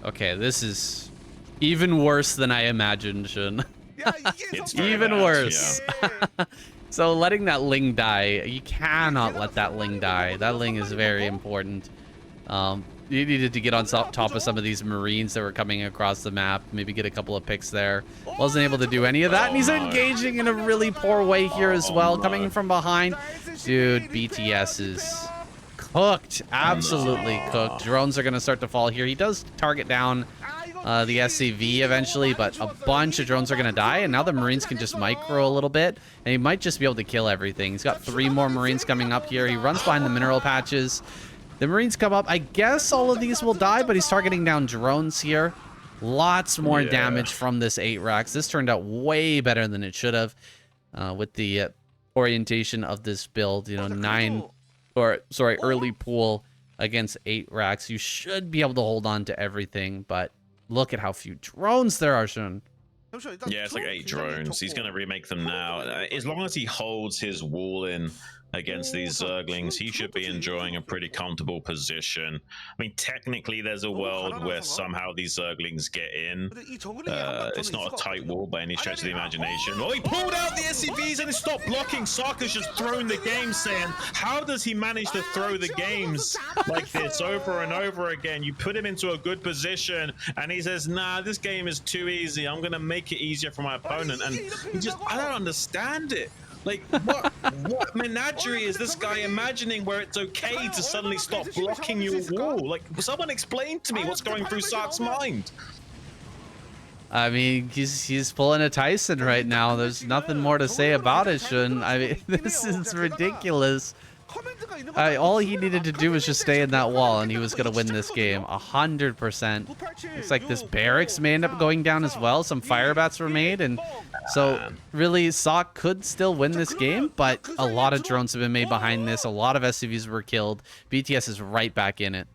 Okay, this is even worse than I imagined, Xun. It's even bad, worse. Yeah. So letting that Ling die, you cannot let that Ling die. That Ling is very important. You needed to get on top of some of these Marines that were coming across the map, maybe get a couple of picks there. Wasn't able to do any of that, and he's engaging in a really poor way here as well, coming from behind. Dude, BTS is cooked, absolutely cooked. Drones are going to start to fall here. He does target down the SCV eventually, but a bunch of drones are going to die, and now the Marines can just micro a little bit, and he might just be able to kill everything. He's got 3 more Marines coming up here. He runs behind the mineral patches. The Marines come up. I guess all of these will die, but he's targeting down drones here. Lots more damage from this 8 racks. This turned out way better than it should have with the orientation of this build. You know, early pool against 8 racks. You should be able to hold on to everything, but look at how few drones there are, Xun. Yeah, it's like 8 drones. He's going to remake them now. As long as he holds his wall in against these Zerglings, he should be enjoying a pretty comfortable position. I mean, technically, there's a world where somehow these Zerglings get in. It's not a tight wall by any stretch of the imagination. Oh, he pulled out the SCVs and he stopped blocking. Ssak has just thrown the game, saying, how does he manage to throw the games like this over and over again? You put him into a good position, and he says, nah, this game is too easy. I'm going to make it easier for my opponent. And he just, I don't understand it. Like, what menagerie is this guy imagining where it's okay to suddenly stop blocking your wall? Like, someone explain to me what's going through Sakk's mind. I mean, he's pulling a Tyson right now. There's nothing more to say about it, Xun. I mean, this is ridiculous. All he needed to do was just stay in that wall, and he was gonna win this game 100%. Looks like this barracks may end up going down as well. Some fire bats were made, and so really Ssak could still win this game, but a lot of drones have been made behind this. A lot of SCVs were killed. BTS is right back in it.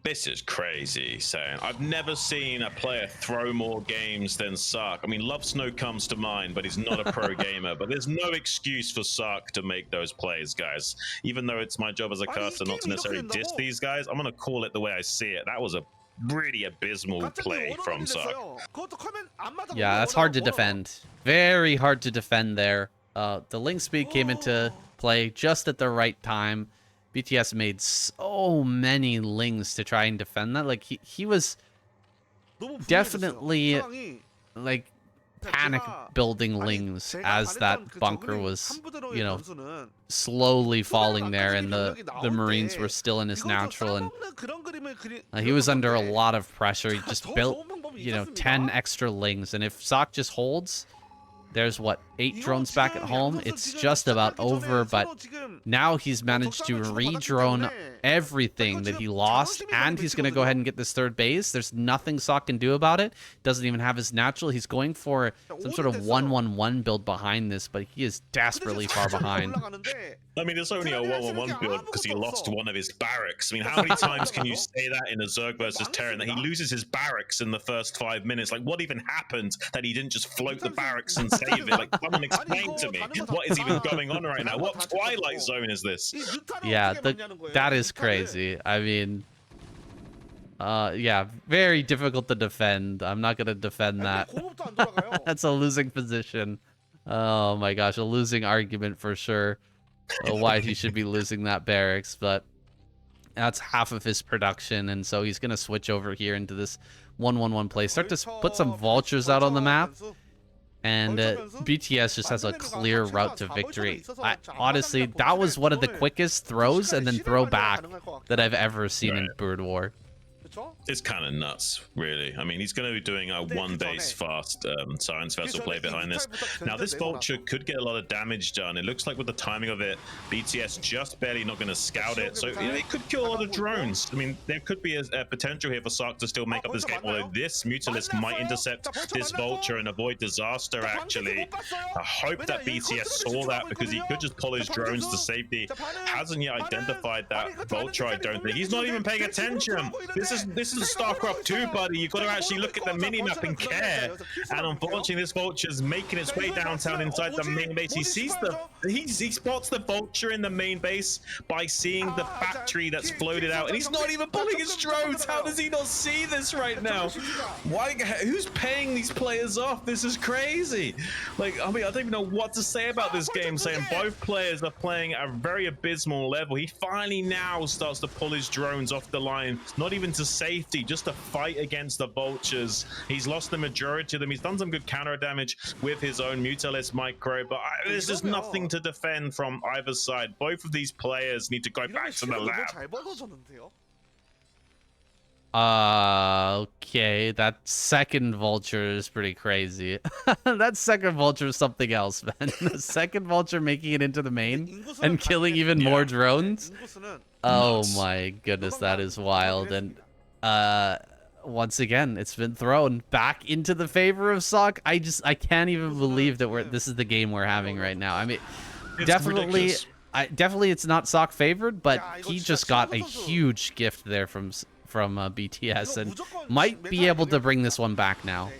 This is crazy, Saiyan. I've never seen a player throw more games than Ssak. I mean, Love Snow comes to mind, but he's not a pro gamer. But there's no excuse for Ssak to make those plays, guys. Even though it's my job as a caster not to necessarily diss these guys, I'm going to call it the way I see it. That was a really abysmal play from Ssak. Yeah, that's hard to defend. Very hard to defend there. The link speed came into play just at the right time. BTS made so many lings to try and defend that. Like he was definitely like panic building lings as that bunker was, you know, slowly falling there, and the Marines were still in his natural, and he was under a lot of pressure. He just built, you know, 10 extra lings, and if Ssak just holds, there's what, 8 drones back at home. It's just about over, but now he's managed to re-drone everything that he lost, and he's going to go ahead and get this third base. There's nothing Ssak can do about it. Doesn't even have his natural. He's going for some sort of 1-1-1 build behind this, but he is desperately far behind. I mean, it's only a 1-1-1 build because he lost one of his barracks. I mean, how many times can you say that in a Zerg versus Terran, that he loses his barracks in the first 5 minutes? Like, what even happened that he didn't just float the barracks and save it? Like, someone explain to me what is even going on right now. What Twilight Zone is this? Yeah, that is crazy. I mean, yeah, very difficult to defend. I'm not gonna defend that. That's a losing position. Oh my gosh, a losing argument for sure. Why he should be losing that barracks, but that's half of his production, and so he's gonna switch over here into this 1-1-1 play. Start to put some vultures out on the map. And BTS just has a clear route to victory. Honestly, that was one of the quickest throws and then throw back that I've ever seen in Broodwar. It's kind of nuts, really. I mean, he's going to be doing a one base fast science vessel play behind this. Now, this vulture could get a lot of damage done. It looks like with the timing of it, BTS just barely not going to scout it. So it could kill a lot of drones. I mean, there could be a potential here for Ssak to still make up this game, although this Mutalisk might intercept this vulture and avoid disaster, actually. I hope that BTS saw that, because he could just pull his drones to safety. Hasn't yet identified that vulture, I don't think. He's not even paying attention. This is StarCraft 2, buddy. You've got to actually look at the mini-map and care. And unfortunately, this vulture's making its way downtown inside the main base. He sees he spots the vulture in the main base by seeing the factory that's floated out, and he's not even pulling his drones. How does he not see this right now? Why? Who's paying these players off? This is crazy. Like, I mean, I don't even know what to say about this game, saying both players are playing at a very abysmal level. He finally now starts to pull his drones off the line, not even to safety, just to fight against the vultures. He's lost the majority of them. He's done some good counter damage with his own Mutalisk micro, but there's just nothing to defend from either side. Both of these players need to go back to the lab. Okay, that second vulture is pretty crazy. That second vulture is something else, man. The second vulture making it into the main and killing even more drones. Oh my goodness, that is wild. And once again, it's been thrown back into the favor of Ssak. I can't even believe that this is the game we're having right now. I mean, It's definitely ridiculous. it's not Ssak favored, but he just got a huge gift there from BTS and might be able to bring this one back now.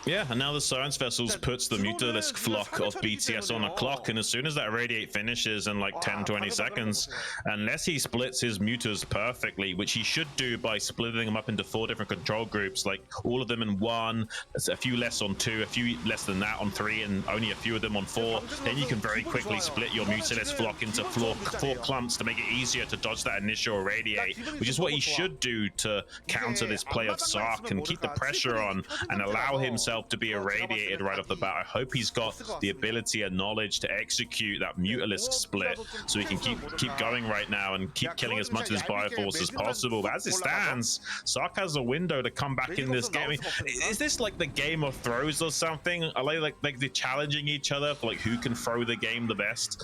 Yeah, and now the Science Vessels puts the Mutalisk flock of BTS on a clock, and as soon as that Radiate finishes in like 10-20 seconds, unless he splits his Mutas perfectly, which he should do by splitting them up into 4 different control groups, like all of them in 1, a few less on 2, a few less than that on 3, and only a few of them on 4, then you can very quickly split your Mutalisk flock into 4 clumps to make it easier to dodge that initial Radiate, which is what he should do to counter this play of Ssak and keep the pressure on and allow himself to be irradiated right off the bat. I hope he's got the ability and knowledge to execute that Mutalisk split so he can keep going right now and keep killing as much of his Bioforce as possible. But as it stands, Ssak has a window to come back in this game. I mean, is this like the Game of Throws or something? Are they like they're challenging each other for like who can throw the game the best?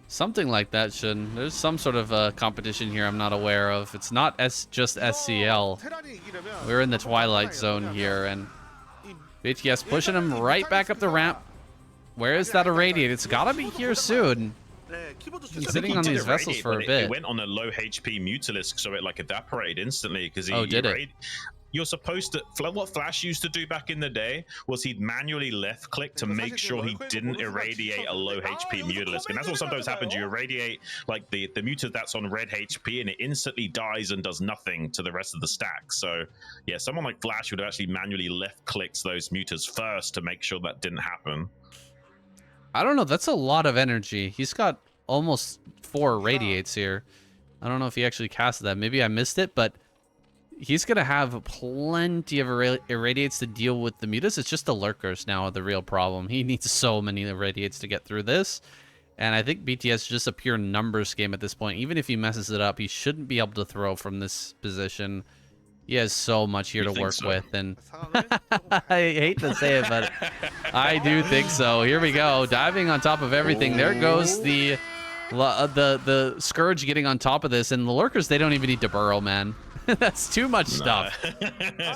Something like that should. There's some sort of competition here I'm not aware of. It's not just SCL. We're in the Twilight Zone here, and BTS pushing him right back up the ramp. Where is that irradiate? It's gotta be here soon. He's sitting on these vessels for a bit. It went on a low HP Mutalisk, so it like evaporated instantly because he. Oh, did it? You're supposed to. What Flash used to do back in the day was he'd manually left click to make sure he didn't irradiate a low HP Mutalisk, and that's what sometimes happens. You irradiate like the muta that's on red HP, and it instantly dies and does nothing to the rest of the stack. So yeah, someone like Flash would have actually manually left clicked those mutas first to make sure that didn't happen. I don't know. That's a lot of energy. He's got almost 4 irradiates here. I don't know if he actually casted that. Maybe I missed it, but he's going to have plenty of irradiates to deal with the mutas. It's just the lurkers now are the real problem. He needs so many irradiates to get through this. And I think BTS is just a pure numbers game at this point. Even if he messes it up, he shouldn't be able to throw from this position. He has so much here to work with, and I hate to say it, but I do think so. Here we go, diving on top of everything. There goes the Scourge getting on top of this, and the lurkers, they don't even need to burrow, man. That's too much stuff.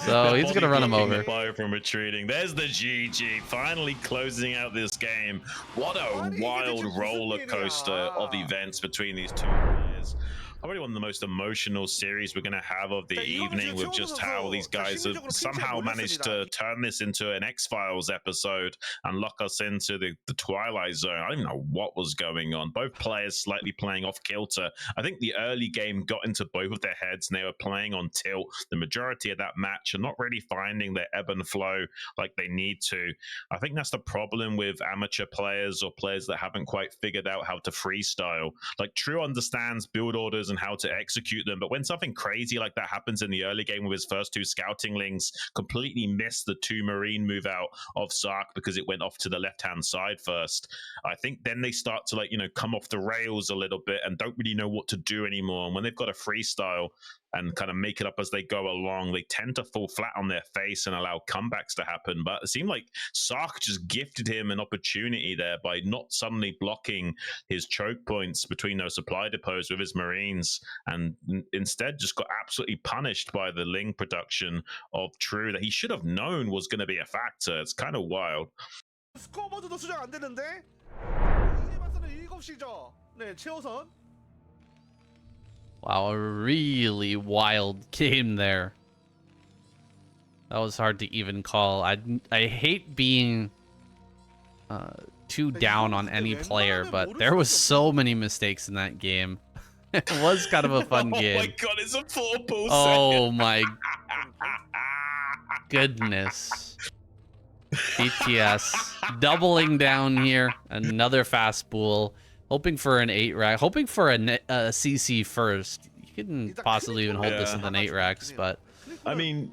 So he's gonna run him over. Fire from retreating. There's the GG, finally closing out this game. What a wild roller coaster of events between these two players. Probably one of the most emotional series we're going to have of the evening, with just how these guys have somehow managed to turn this into an X-Files episode and lock us into the Twilight Zone. I don't even know what was going on. Both players slightly playing off kilter. I think the early game got into both of their heads, and they were playing on tilt the majority of that match and not really finding their ebb and flow like they need to. I think that's the problem with amateur players or players that haven't quite figured out how to freestyle. Like, True understands build orders and how to execute them, but when something crazy like that happens in the early game with his first 2 scouting lings, completely missed the 2 marine move out of Ssak because it went off to the left hand side first, I think then they start to, like, you know, come off the rails a little bit and don't really know what to do anymore. And when they've got a freestyle and kind of make it up as they go along, they tend to fall flat on their face and allow comebacks to happen. But it seemed like Ssak just gifted him an opportunity there by not suddenly blocking his choke points between those supply depots with his marines, and instead just got absolutely punished by the ling production of True that he should have known was going to be a factor. It's kind of wild. 스코어보드도 수정 안 되는데 이에 맞서는 7시죠. 네, 최호선. Wow, a really wild game there. That was hard to even call. I hate being too down on any player, but there was so many mistakes in that game. It was kind of a fun game. Oh my god, it's a 4-pull. Oh my goodness. BTS doubling down here. Another fast spool. Hoping for an 8-rack. Hoping for a CC first. You couldn't possibly even hold this with an 8-racks, but... I mean...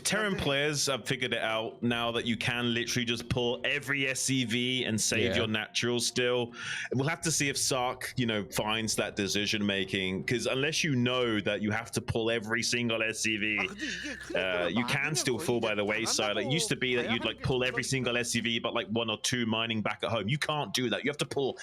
Terran players have figured it out now that you can literally just pull every SCV and save your natural still. We'll have to see if Ssak, you know, finds that decision making, because unless you know that you have to pull every single SCV, you can still fall by the wayside. It used to be that you'd like pull every single SCV but like 1 or 2 mining back at home. You can't do that. You have to pull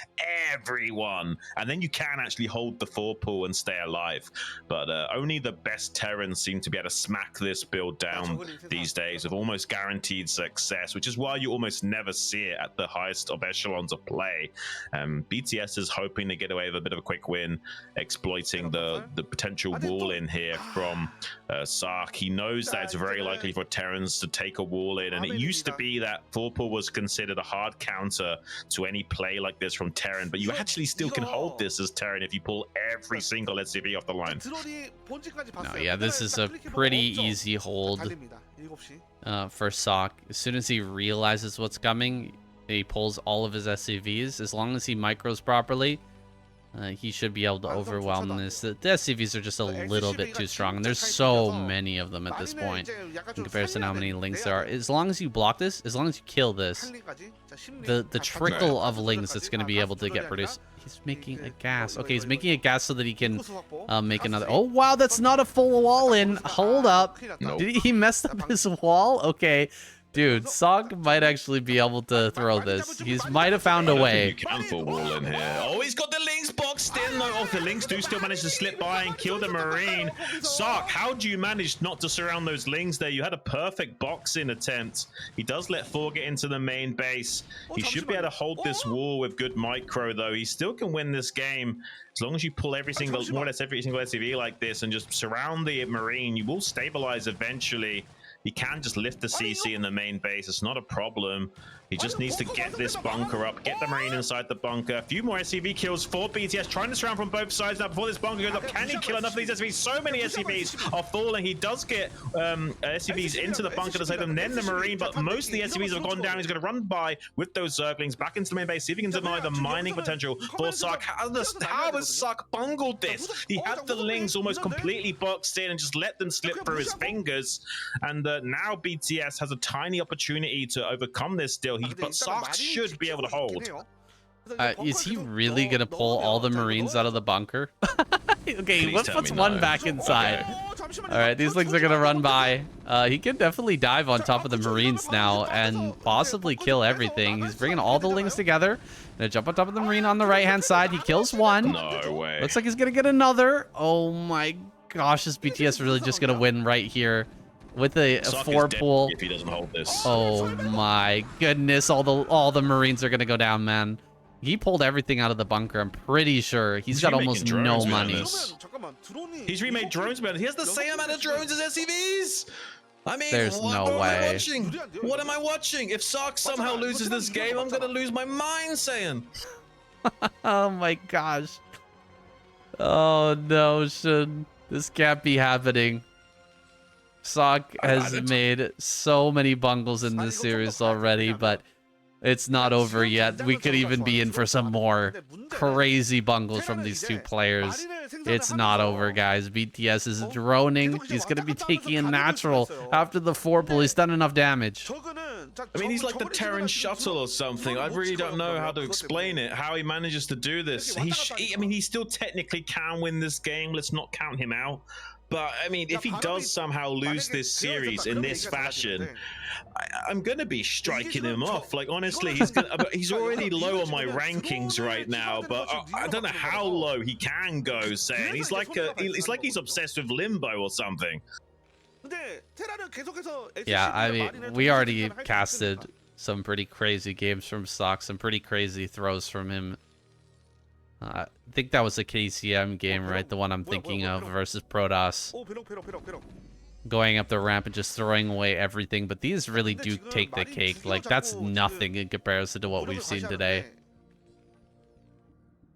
everyone, and then you can actually hold the 4-pull and stay alive. But only the best Terrans seem to be able to smack this build down these days with almost guaranteed success, which is why you almost never see it at the highest of echelons of play. BTS is hoping to get away with a bit of a quick win, exploiting the potential wall in here from Ssak. He knows that it's very likely for Terrans to take a wall in, and it used to be that 4-pull was considered a hard counter to any play like this from Terran, but you actually still can hold this as Terran if you pull every single SCV off the line. No, yeah, this is a pretty easy hold for Ssak. As soon as he realizes what's coming, he pulls all of his SCVs. As long as he micros properly, he should be able to overwhelm this. The SCVs are just a little bit too strong, and there's so many of them at this point in comparison to how many lings there are. As long as you block this, as long as you kill this, the trickle of lings that's going to be able to get produced. He's making a gas. Okay, he's making a gas so that he can make another. Oh, wow, that's not a full wall in. Hold up. Nope. Did he mess up his wall? Okay. Dude, Ssak might actually be able to throw this. He might have found a way. You can full wall in here. Oh, he's got the links boxed in though. Oh, the links do still manage to slip by and kill the Marine. Ssak, how do you manage not to surround those lings there? You had a perfect boxing attempt. He does let 4 get into the main base. He should be able to hold this wall with good micro though. He still can win this game. As long as you pull every single, more or less every single SCV like this and just surround the Marine, you will stabilize eventually. He can just lift the CC in the main base. It's not a problem. He just needs to get this bunker up, get the Marine inside the bunker. A few more SCV kills for BTS, trying to surround from both sides now before this bunker goes up. Can he kill enough of these SCVs? So many SCVs are falling. He does get SCVs into the bunker to save them, then the Marine, but most of the SCVs have gone down. He's going to run by with those Zerglings back into the main base, see if he can deny the mining potential for Ssak. How has Ssak bungled this? He had the lings almost completely boxed in and just let them slip through his fingers. And now BTS has a tiny opportunity to overcome this still. But Ssak should be able to hold. Is he really going to pull all the Marines out of the bunker? Okay, Please let's tell put me one no. back inside. Okay. All right, these lings are going to run by. He can definitely dive on top of the Marines now and possibly kill everything. He's bringing all the lings together. Gonna jump on top of the Marine on the right-hand side. He kills one. No way. Looks like he's going to get another. Oh my gosh, is BTS really just going to win right here? With a Ssak 4 is dead pool. if he doesn't hold this. Oh my goodness, all the Marines are gonna go down, man. He pulled everything out of the bunker, I'm pretty sure. He's got almost no money. He's remade drones better. He has the same amount of drones as SCVs. I mean, There's what no am I way. watching? What am I watching? If Ssak somehow loses this game, I'm gonna lose my mind, Saiyan. Oh my gosh. Oh no, Xun. This can't be happening. Ssak has made so many bungles in this series already, but it's not over yet. We could even be in for some more crazy bungles from these two players. It's not over, guys. BTS is droning. He's going to be taking a natural after the 4 pull. He's done enough damage. I mean, he's like the Terran shuttle or something. I really don't know how to explain it, how he manages to do this. I mean, he still technically can win this game. Let's not count him out. But, I mean, if he does somehow lose this series in this fashion, I'm going to be striking him off. Like, honestly, he's already low on my rankings right now, but I don't know how low he can go, saying he's like he's obsessed with Limbo or something. Yeah, I mean, we already casted some pretty crazy games from Ssak, some pretty crazy throws from him. I think that was a KCM game, right? The one I'm thinking of versus Protoss. Going up the ramp and just throwing away everything. But these really do take the cake. Like, that's nothing in comparison to what we've seen today.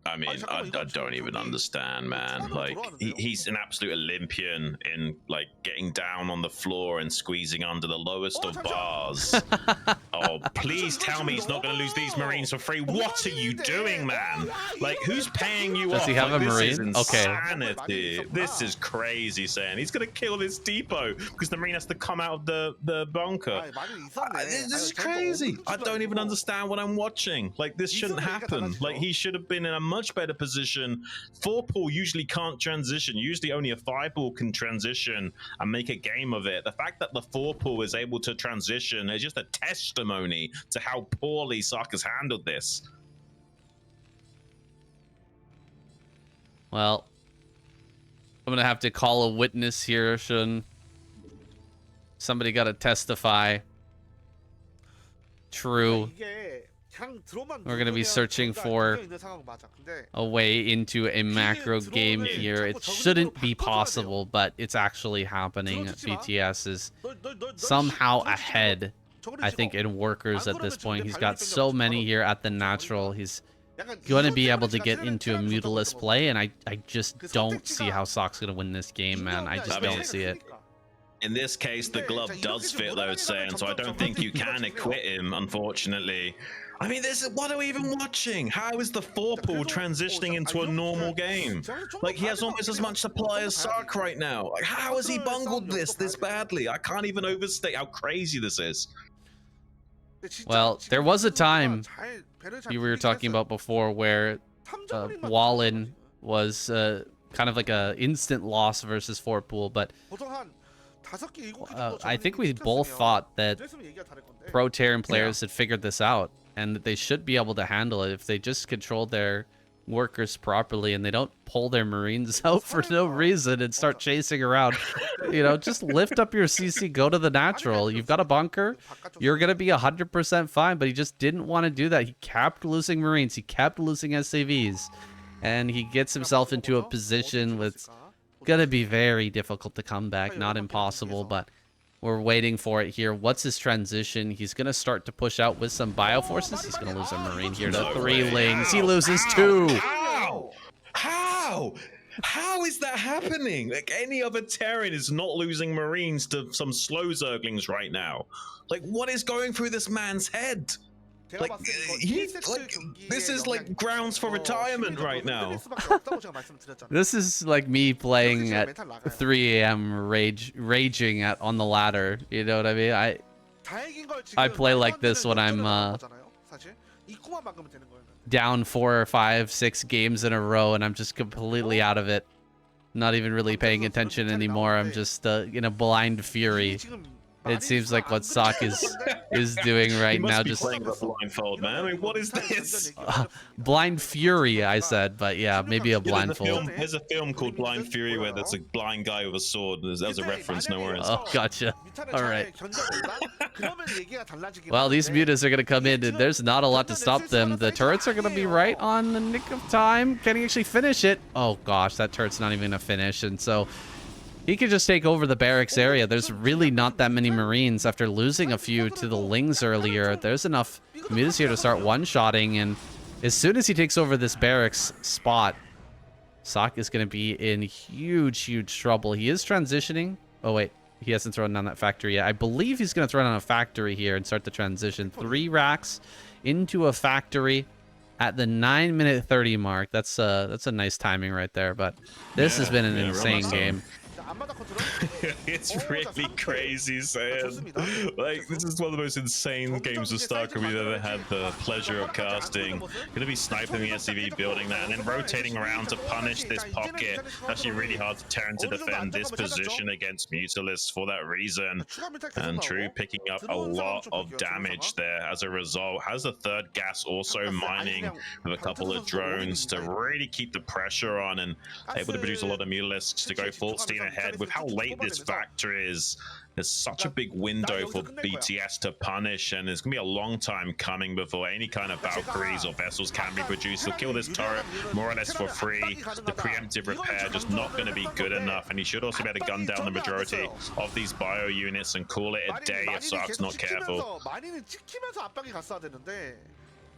I mean, I don't even understand, man. Like, he's an absolute Olympian in, like, getting down on the floor and squeezing under the lowest of bars. Oh, please tell me he's not going to lose these Marines for free. What are you doing, man? Like, who's paying you off? Does he have a Marine? Okay. Insanity. This is crazy, saying he's going to kill this depot because the Marine has to come out of the bunker. This is crazy. I don't even understand what I'm watching. Like, this shouldn't happen. Like, he should have been in a much better position. 4 pool usually can't transition. Usually only a 5 pool can transition and make a game of it. The fact that the 4 pool is able to transition is just a testimony to how poorly Ssak has handled this. Well, I'm gonna have to call a witness here, Xun. Somebody gotta testify. True. We're going to be searching for a way into a macro game here. It shouldn't be possible, but it's actually happening. BTS is somehow ahead, I think, in workers at this point. He's got so many here at the natural. He's going to be able to get into a mutilous play, and I just don't see how Sakk's going to win this game, man. I just don't see it. In this case, the glove does fit, though, it's saying, so I don't think you can acquit him, unfortunately. I mean, what are we even watching? How is the 4 pool transitioning into a normal game? Like, he has almost as much supply as Ssak right now. Like, how has he bungled this badly? I can't even overstate how crazy this is. Well, there was a time we were talking about before where Wallen was kind of like a instant loss versus 4 pool, but I think we both thought that Pro Terran players had figured this out and that they should be able to handle it if they just control their workers properly and they don't pull their Marines out for no reason and start chasing around. You know, just lift up your CC, go to the natural. You've got a bunker. You're going to be 100% fine, but he just didn't want to do that. He kept losing Marines. He kept losing SAVs. And he gets himself into a position that's going to be very difficult to come back. Not impossible, but we're waiting for it here. What's his transition? He's going to start to push out with some bioforces. He's going to lose a Marine here to 3 lings. He loses 2. How is that happening? Like, any other Terran is not losing Marines to some slow Zerglings right now. Like, what is going through this man's head? Like, this is like grounds for retirement right now. This is like me playing at 3 a.m. raging on the ladder. You know what I mean? I play like this when I'm down 4 or 5, 6 games in a row and I'm just completely out of it. Not even really paying attention anymore. I'm just in a blind fury. It seems like what Ssak is doing right now. Just playing the blindfold, man. I mean, what is this? Blind Fury, I said, but yeah, maybe a blindfold. There's a film called Blind Fury where there's a blind guy with a sword. There's a reference, no worries. Oh, gotcha. All right. Well, these mutas are going to come in, and there's not a lot to stop them. The turrets are going to be right on the nick of time. Can he actually finish it? Oh, gosh, that turret's not even going to finish, and so he could just take over the barracks area. There's really not that many Marines after losing a few to the Lings earlier. There's enough mutas here to start one-shotting, and as soon as he takes over this barracks spot, Ssak is going to be in huge, huge trouble. He is transitioning. Oh, wait. He hasn't thrown down that factory yet. I believe he's going to throw down a factory here and start the transition. 3 racks into a factory at the 9-minute 30 mark. That's a nice timing right there, but this has been an insane game. It's really crazy, Saiyan. Like, this is one of the most insane games of StarCraft we've ever had the pleasure of casting. Gonna be sniping the SCV, building that, and then rotating around to punish this pocket. Actually really hard for Terran to defend this position against Mutalisks for that reason. And True picking up a lot of damage there as a result. Has the 3rd gas also mining with a couple of drones to really keep the pressure on and able to produce a lot of Mutalisks to go full steam ahead. With how late this factory is, there's such a big window for BTS to punish, and it's gonna be a long time coming before any kind of Valkyries or vessels can be produced. He'll kill this turret more or less for free. The preemptive repair just not going to be good enough, and he should also be able to gun down the majority of these bio units and call it a day if Sak's not careful.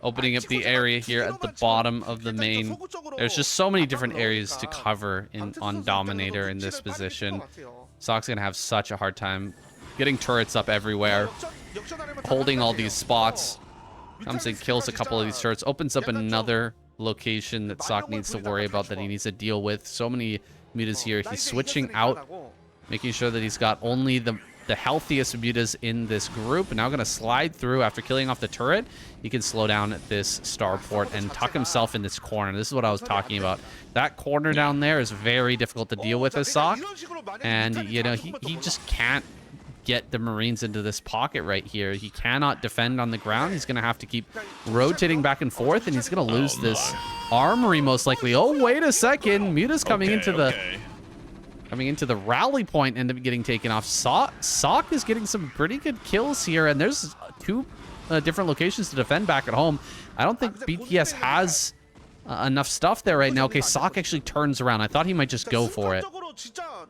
Opening up the area here at the bottom of the main. There's just so many different areas to cover on Dominator in this position. Sak's going to have such a hard time getting turrets up everywhere, holding all these spots. Comes and kills a couple of these turrets, opens up another location that Ssak needs to worry about, that he needs to deal with. So many mutas here. He's switching out, making sure that he's got only the healthiest mutas in this group. And now going to slide through after killing off the turret. He can slow down at this starport and tuck himself in this corner. This is what I was talking about. That corner down there is very difficult to deal with as Ssak. And, you know, he just can't get the Marines into this pocket right here. He cannot defend on the ground. He's going to have to keep rotating back and forth, and he's going to lose this armory most likely. Oh, wait a second. Muta's coming into the rally point and getting taken off. Ssak is getting some pretty good kills here, and there's 2 different locations to defend back at home. I don't think BTS has enough stuff there right now. Okay, Ssak actually turns around. I thought he might just go for it.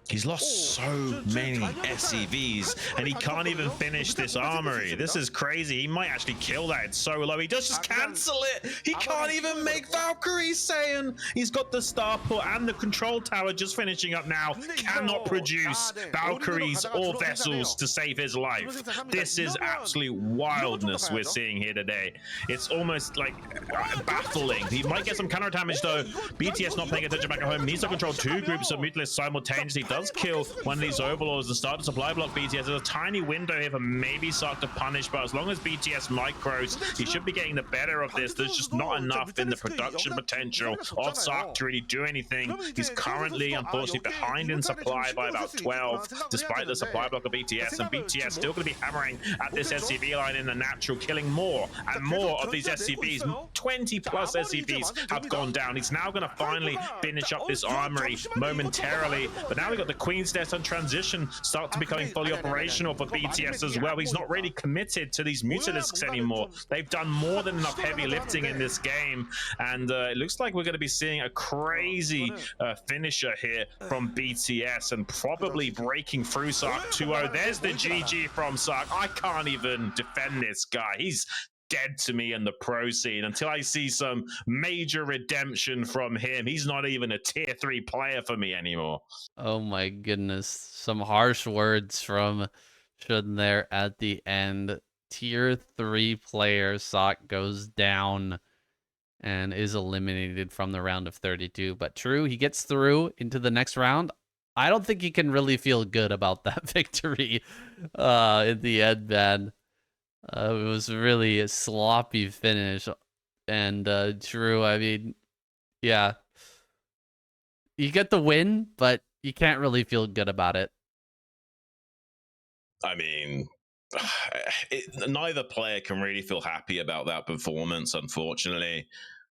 He's lost so many SCVs, and he can't even finish this armory. This is crazy. He might actually kill that. It's so low. He does just cancel it. He can't even make Valkyries, saying he's got the starport and the control tower just finishing up now. Cannot produce Valkyries or vessels to save his life. This is absolute wildness we're seeing here today. It's almost like baffling. He might get some counter damage though. BTS not paying attention back at home. Needs to control 2 groups of Mutalisks simultaneously does kill one of these overlords and start to supply block BTS. There's a tiny window here for maybe Ssak to punish, but as long as BTS micros, he should be getting the better of this. There's just not enough in the production potential of Ssak to really do anything. He's currently, unfortunately, behind in supply by about 12, despite the supply block of BTS, and BTS still going to be hammering at this SCV line in the natural, killing more and more of these SCVs. 20 plus SCVs have gone down. He's now going to finally finish up this armory momentarily, but now we've got the Queen's Nest on transition start to becoming fully operational for BTS as well. He's not really committed to these Mutalisks anymore. They've done more than enough heavy lifting in this game, and it looks like we're going to be seeing a crazy finisher here from BTS and probably breaking through Ssak 2-0. There's the GG from Ssak. I can't even defend this guy. He's dead to me in the pro scene until I see some major redemption from him. He's not even a tier 3 player for me anymore. Oh my goodness. Some harsh words from Xun there at the end. Tier 3 player Ssak goes down and is eliminated from the round of 32. But true, he gets through into the next round. I don't think he can really feel good about that victory in the end, man. It was really a sloppy finish. And true, I mean, yeah. You get the win, but you can't really feel good about it. I mean, neither player can really feel happy about that performance, unfortunately.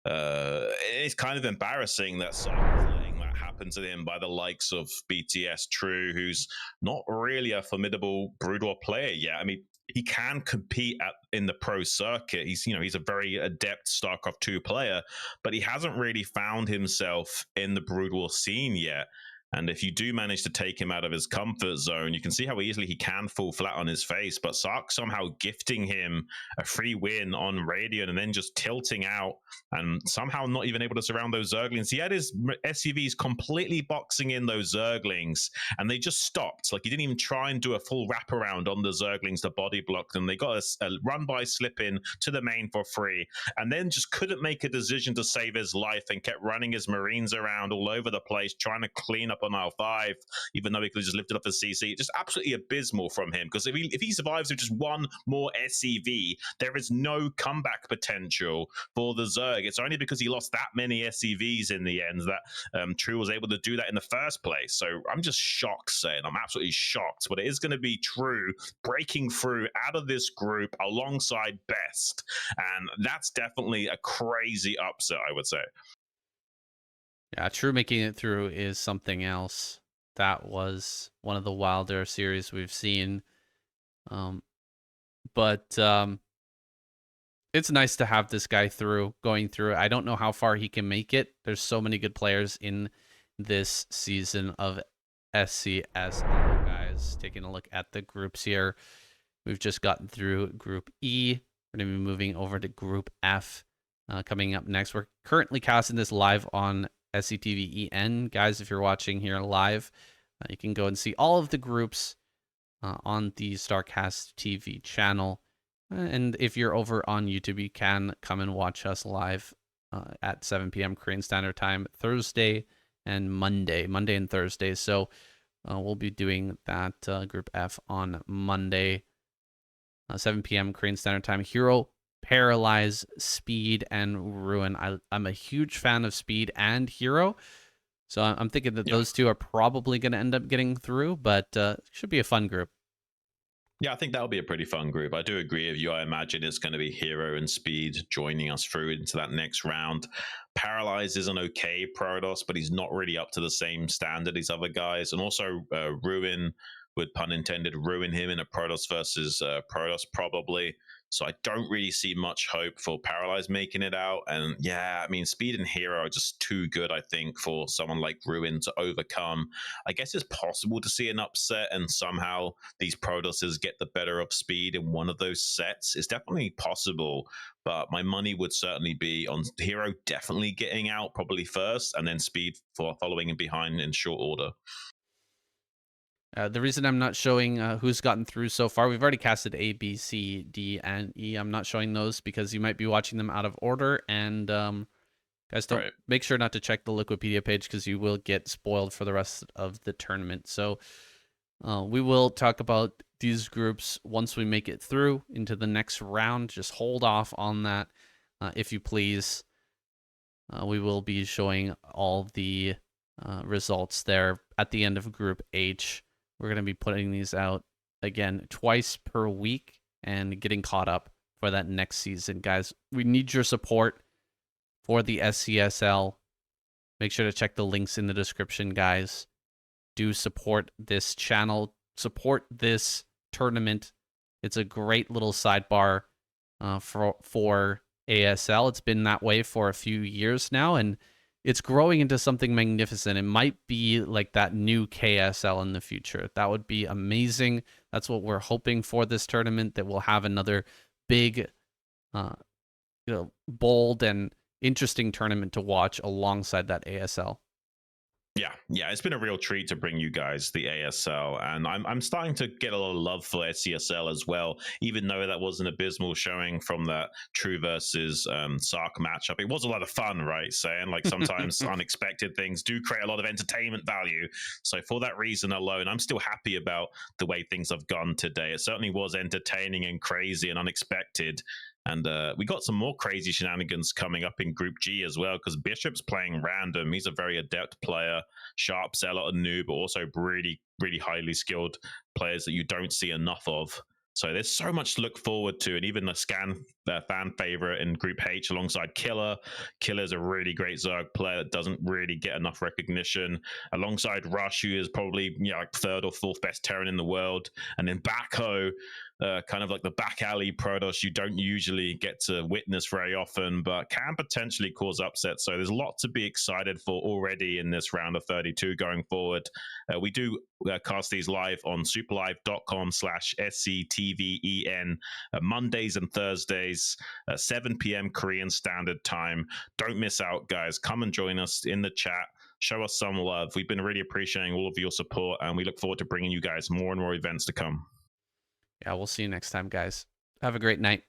It's kind of embarrassing that Ssak is letting that happen to him by the likes of BTS True, who's not really a formidable Broodwar player yet. I mean, he can compete in the pro circuit. He's a very adept StarCraft 2 player, but he hasn't really found himself in the Broodwar scene yet. And if you do manage to take him out of his comfort zone, you can see how easily he can fall flat on his face. But Ssak somehow gifting him a free win on Radiant and then just tilting out and somehow not even able to surround those Zerglings. He had his SCVs completely boxing in those Zerglings, and they just stopped. Like, he didn't even try and do a full wraparound on the Zerglings to body block them. They got a run-by slip-in to the main for free, and then just couldn't make a decision to save his life and kept running his Marines around all over the place, trying to clean up on aisle 5, even though he could have just lifted up his CC. Just absolutely abysmal from him, because if he survives with just one more SCV, there is no comeback potential for the Zerg. It's only because he lost that many SCVs in the end that True was able to do that in the first place. So I'm just shocked, saying I'm absolutely shocked. But it is going to be True breaking through out of this group alongside Best, and that's definitely a crazy upset, I would say. Yeah, True making it through is something else. That was one of the wilder series we've seen. But it's nice to have this guy going through. I don't know how far he can make it. There's so many good players in this season of SCSL, guys. Taking a look at the groups here. We've just gotten through Group E. We're going to be moving over to Group F coming up next. We're currently casting this live on SCTV EN. Guys, if you're watching here live, you can go and see all of the groups on the StarCastTV channel. And if you're over on YouTube, you can come and watch us live at 7 p.m. Korean Standard Time, Thursday and Monday and Thursday. So we'll be doing that Group F on Monday, 7 p.m. Korean Standard Time. Hero, Paralyze, Speed, and Ruin. I'm a huge fan of Speed and Hero, so I'm thinking that those two are probably going to end up getting through, but it should be a fun group. Yeah, I think that'll be a pretty fun group. I do agree with you. I imagine it's going to be Hero and Speed joining us through into that next round. Paralyze is an okay Protoss, but he's not really up to the same standard as other guys. And also Ruin, with pun intended, ruin him in a Protoss versus Protoss probably. So I don't really see much hope for Paralyze making it out. And yeah, I mean, Speed and Hero are just too good, I think, for someone like Ruin to overcome. I guess it's possible to see an upset and somehow these Protosses get the better of Speed in one of those sets. It's definitely possible, but my money would certainly be on Hero definitely getting out probably first, and then Speed for following in behind in short order. The reason I'm not showing who's gotten through so far, we've already casted A, B, C, D, and E. I'm not showing those because you might be watching them out of order, and Guys, don't Right. make sure not to check the Liquipedia page because you will get spoiled for the rest of the tournament. So we will talk about these groups once we make it through into the next round. Just hold off on that, if you please. We will be showing all the results there at the end of Group H. We're going to be putting these out again twice per week and getting caught up for that next season. Guys, we need your support for the SCSL. Make sure to check the links in the description, guys. Do support this channel, support this tournament. It's a great little sidebar for ASL. It's been that way for a few years now, and it's growing into something magnificent. It might be like that new KSL in the future. That would be amazing. That's what we're hoping for this tournament, that we'll have another big, bold and interesting tournament to watch alongside that ASL. Yeah, it's been a real treat to bring you guys the ASL, and I'm starting to get a lot of love for SCSL as well, even though that was an abysmal showing from that True versus Ssak matchup. It was a lot of fun, right? Saying like sometimes unexpected things do create a lot of entertainment value. So for that reason alone, I'm still happy about the way things have gone today. It certainly was entertaining and crazy and unexpected. And we got some more crazy shenanigans coming up in Group G as well, because Bishop's playing random. He's a very adept player, sharp seller, a noob, but also really, really highly skilled players that you don't see enough of. So there's so much to look forward to, and even the fan favorite in Group H alongside Killer. Killer's a really great Zerg player that doesn't really get enough recognition, alongside Rush, who is probably like third or fourth best Terran in the world, and then Backo, kind of like the back alley Protoss you don't usually get to witness very often, but can potentially cause upsets. So there's a lot to be excited for already in this round of 32 going forward. We do cast these live on superlive.com/SCTVEN Mondays and Thursdays, 7 p.m. Korean Standard Time. Don't miss out, guys. Come and join us in the chat. Show us some love. We've been really appreciating all of your support, and we look forward to bringing you guys more and more events to come. Yeah, we'll see you next time, guys. Have a great night.